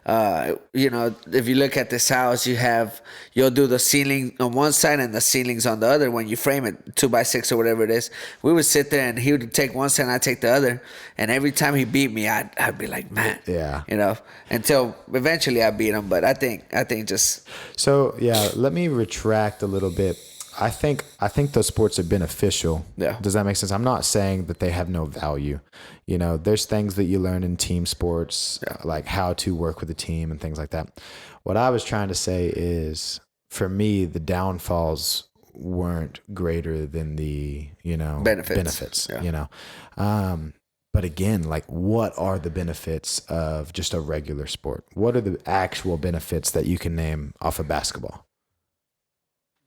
You know, if you look at this house, you'll do the ceiling on one side and the ceilings on the other. When you frame it 2x6 or whatever it is, we would sit there and he would take one side and I'd take the other. And every time he beat me, I'd be like, man, you know, until eventually I beat him. But I think just. So yeah, let me retract a little bit. I think those sports are beneficial. Yeah. Does that make sense? I'm not saying that they have no value. You know, there's things that you learn in team sports, like how to work with a team and things like that. What I was trying to say is, for me, the downfalls weren't greater than the, you know, benefits, you know. But again, like, what are the benefits of just a regular sport? What are the actual benefits that you can name off of basketball?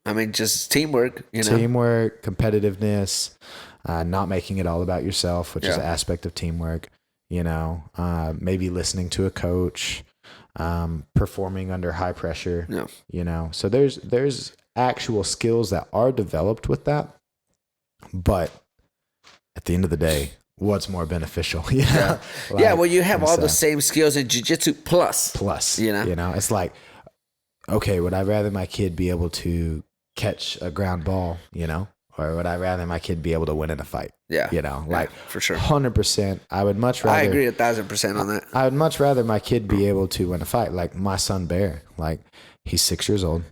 I mean, just teamwork, you know. Teamwork, competitiveness, not making it all about yourself, which is an aspect of teamwork, you know, maybe listening to a coach, performing under high pressure, you know. So there's actual skills that are developed with that. But at the end of the day, what's more beneficial? You know? Well, you have all the same skills in jiu-jitsu plus, you know. It's like, okay, would I rather my kid be able to catch a ground ball, you know, or would I rather my kid be able to win in a fight? Yeah. You know, like, for sure. 100%. I would much rather. I agree 1,000% on that. I would much rather my kid be able to win a fight. Like my son Bear, like, he's 6 years old.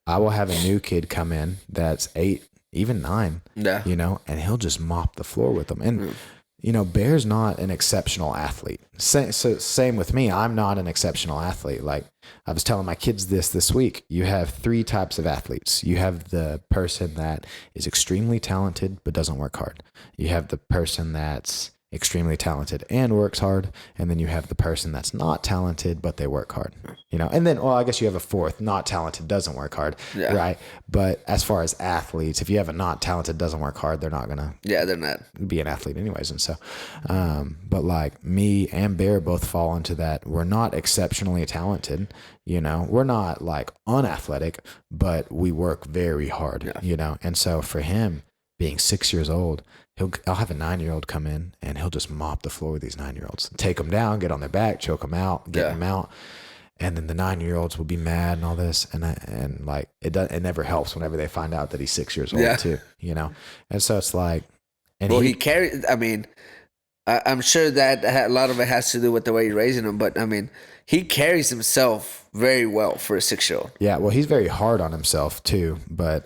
I will have a new kid come in that's 8, even 9, you know, and he'll just mop the floor with them. And, you know, Bear's not an exceptional athlete. Same with me. I'm not an exceptional athlete. Like, I was telling my kids this week. You have 3 types of athletes. You have the person that is extremely talented but doesn't work hard. You have the person that's extremely talented and works hard, and then you have the person that's not talented but they work hard, you know. And then, well, I guess you have a fourth, not talented, doesn't work hard, right? But as far as athletes, if you have a not talented, doesn't work hard, they're not gonna they're not be an athlete anyways. And so but like me and Bear both fall into that. We're not exceptionally talented, you know, we're not like unathletic, but we work very hard, you know. And so for him, being 6 years old, I'll have a 9-year-old come in and he'll just mop the floor with these 9-year-olds, take them down, get on their back, choke them out, get them out. And then the 9-year-olds will be mad and all this. And like, it never helps whenever they find out that he's 6 years old too, you know? And so it's like, and he carries, I mean, I'm sure that a lot of it has to do with the way you're raising him, but I mean, he carries himself very well for a 6-year-old. Yeah. Well, he's very hard on himself too, but,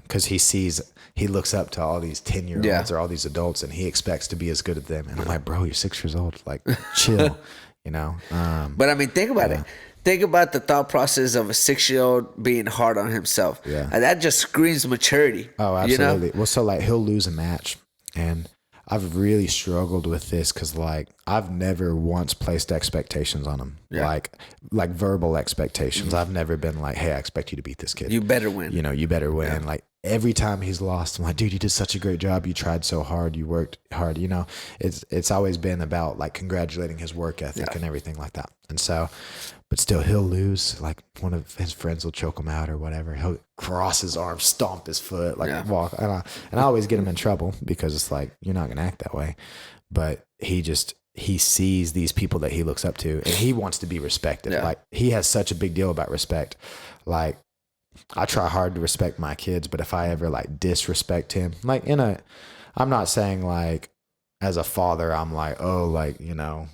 cause he looks up to all these 10-year-olds or all these adults, and he expects to be as good as them. And I'm like, bro, you're 6 years old. Like, chill, you know? But I mean, think about it. Think about the thought process of a 6-year-old being hard on himself. Yeah. And that just screams maturity. Oh, absolutely. You know? Well, so like, he'll lose a match, and I've really struggled with this because, like, I've never once placed expectations on him, like verbal expectations. I've never been like, hey, I expect you to beat this kid. You better win. You know, you better win. Like, every time he's lost, I'm like, dude, you did such a great job. You tried so hard. You worked hard. You know, it's always been about like congratulating his work ethic and everything like that. And so, but still, he'll lose. Like, one of his friends will choke him out or whatever. He'll cross his arms, stomp his foot, like walk. And I always get him in trouble because it's like, you're not going to act that way. But he sees these people that he looks up to, and he wants to be respected. Like, he has such a big deal about respect. Like, I try hard to respect my kids, but if I ever like disrespect him, like I'm not saying like as a father, I'm like, oh, like, you know,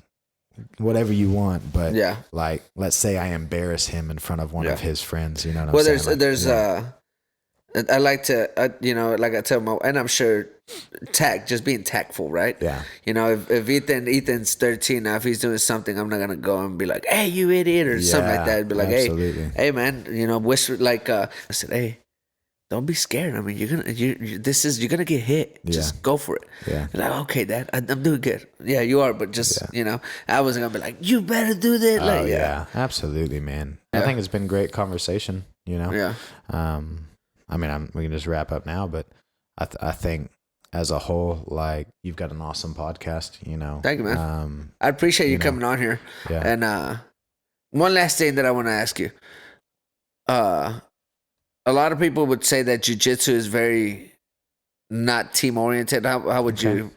whatever you want, but like, let's say I embarrass him in front of one of his friends, you know what I'm saying? There's I like to, you know, like I tell my, and I'm sure just being tactful, right? Yeah. You know, if Ethan's 13 now, if he's doing something, I'm not going to go and be like, hey, you idiot, or something like that. I'd be like, hey, man, you know, whisper, like, I said, hey, don't be scared. I mean, you're going to get hit. Just go for it. Yeah. Like, okay, Dad, I'm doing good. Yeah, you are. But just, you know, I wasn't going to be like, you better do that. Like, yeah, absolutely, man. I think it's been great conversation, you know? Yeah. I mean, we can just wrap up now, but I think as a whole, like, you've got an awesome podcast, you know. Thank you, man. I appreciate you coming on here. Yeah. And one last thing that I want to ask you. A lot of people would say that jiu-jitsu is very not team oriented. How would you?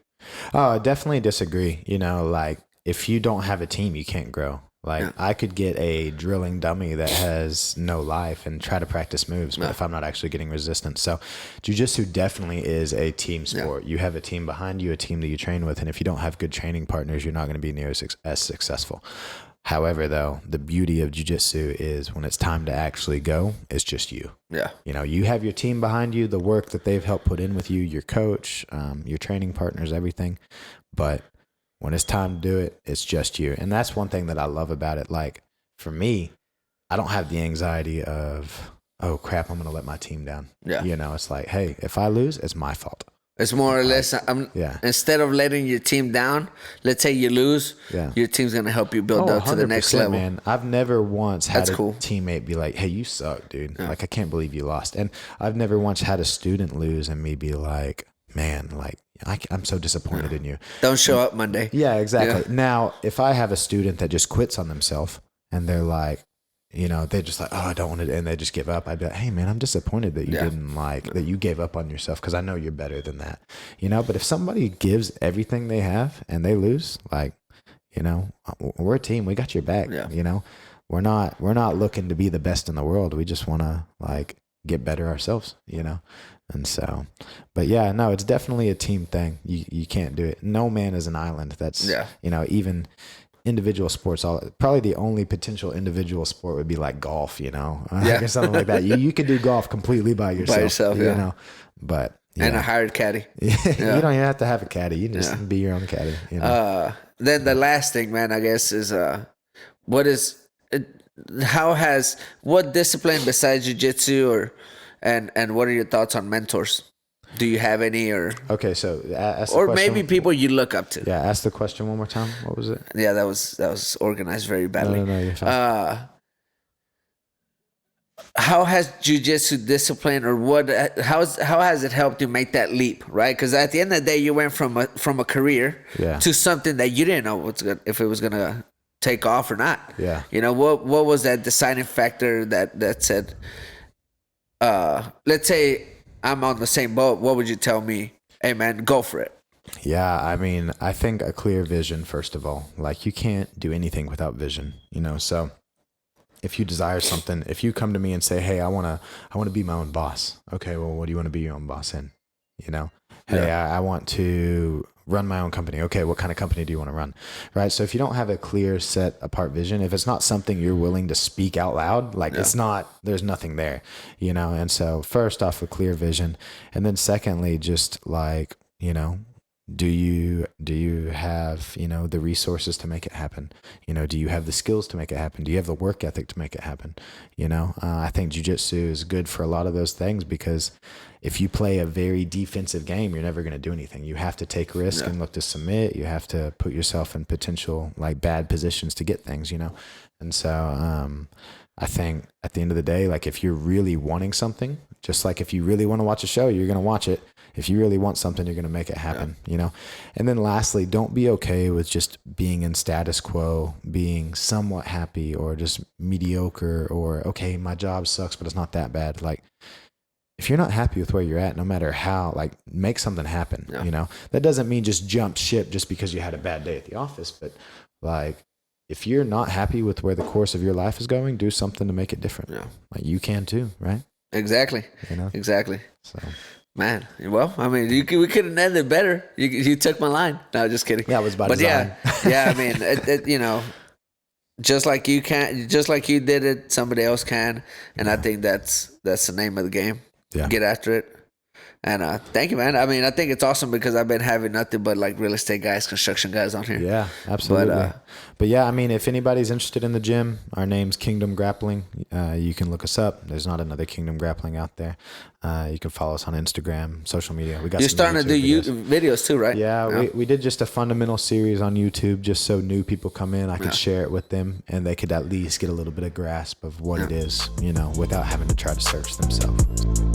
Oh, I definitely disagree. You know, like, if you don't have a team, you can't grow. Like, I could get a drilling dummy that has no life and try to practice moves, but if I'm not actually getting resistance. So jiu-jitsu definitely is a team sport. You have a team behind you, a team that you train with, and if you don't have good training partners, you're not going to be near as successful. However, though, the beauty of jiu-jitsu is when it's time to actually go, it's just you. Yeah. You know, you have your team behind you, the work that they've helped put in with you, your coach, your training partners, everything. But when it's time to do it, it's just you. And that's one thing that I love about it. Like, for me, I don't have the anxiety of, oh, crap, I'm going to let my team down. Yeah. You know, it's like, hey, if I lose, it's my fault. It's more or less, instead of letting your team down, let's say you lose, your team's going to help you build up to the next level. Man. I've never once had a teammate be like, hey, you suck, dude. Like, I can't believe you lost. And I've never once had a student lose and me be like, man, like, I'm so disappointed in you. Don't show up Monday. Yeah, exactly. Yeah. Now, if I have a student that just quits on themselves and they're like, you know, they're just like, oh, I don't want to, and they just give up. I'd be like, hey, man, I'm disappointed that you didn't that you gave up on yourself because I know you're better than that, you know. But if somebody gives everything they have and they lose, like, you know, we're a team. We got your back. Yeah. You know, we're not looking to be the best in the world. We just want to like get better ourselves, you know. And so, but yeah, no, it's definitely a team thing. You can't do it. No man is an island. That's you know, even individual sports, probably the only potential individual sport would be like golf, you know, or something like that. You could do golf completely by yourself, you know, but and a hired caddy. You don't even have to have a caddy. You can just be your own caddy. You know? Then the last thing, man, I guess is what discipline besides jiu-jitsu and what are your thoughts on mentors? Do you have any okay? So or maybe people you look up to. Yeah, ask the question one more time. What was it? Yeah, that was organized very badly. No, you're fine. How has jiu-jitsu discipline, or how has it helped you make that leap? Right, because at the end of the day, you went from a career to something that you didn't know if it was gonna take off or not. Yeah, you know what was that deciding factor that said, let's say I'm on the same boat, what would you tell me? Hey, man, go for it. Yeah, I mean, I think a clear vision, first of all. Like, you can't do anything without vision, you know? So if you desire something, if you come to me and say, hey, I want to be my own boss. Okay, well, what do you want to be your own boss in? You know? Hey, I want to run my own company. Okay, what kind of company do you want to run? Right? So if you don't have a clear, set apart vision, if it's not something you're willing to speak out loud, like there's nothing there, you know? And so first off, a clear vision. And then secondly, just like, you know, do you have, you know, the resources to make it happen? You know, do you have the skills to make it happen? Do you have the work ethic to make it happen? You know, I think jiu-jitsu is good for a lot of those things because if you play a very defensive game, you're never going to do anything. You have to take risk and look to submit. You have to put yourself in potential like bad positions to get things, you know? And so, I think at the end of the day, like if you're really wanting something, just like if you really want to watch a show, you're going to watch it. If you really want something, you're going to make it happen, you know? And then lastly, don't be okay with just being in status quo, being somewhat happy or just mediocre or, okay, my job sucks, but it's not that bad. Like, if you're not happy with where you're at, no matter how, like, make something happen, you know? That doesn't mean just jump ship just because you had a bad day at the office, but like, if you're not happy with where the course of your life is going, do something to make it different. Yeah. Like, you can too, right? Exactly. You know? Exactly. So, man, well, I mean, we could have ended better. You took my line. No, just kidding. Yeah, it was about design. I mean, you know, just like you did it, somebody else can, and I think that's the name of the game. Yeah. Get after it. And thank you, man. I mean, I think it's awesome because I've been having nothing but like real estate guys, construction guys on here. Yeah, absolutely. But yeah, I mean, if anybody's interested in the gym, our name's Kingdom Grappling. You can look us up. There's not another Kingdom Grappling out there. You can follow us on Instagram, social media. You're starting to do videos too, right? Yeah, we did just a fundamental series on YouTube just so new people come in. I could share it with them and they could at least get a little bit of grasp of what it is, you know, without having to try to search themselves.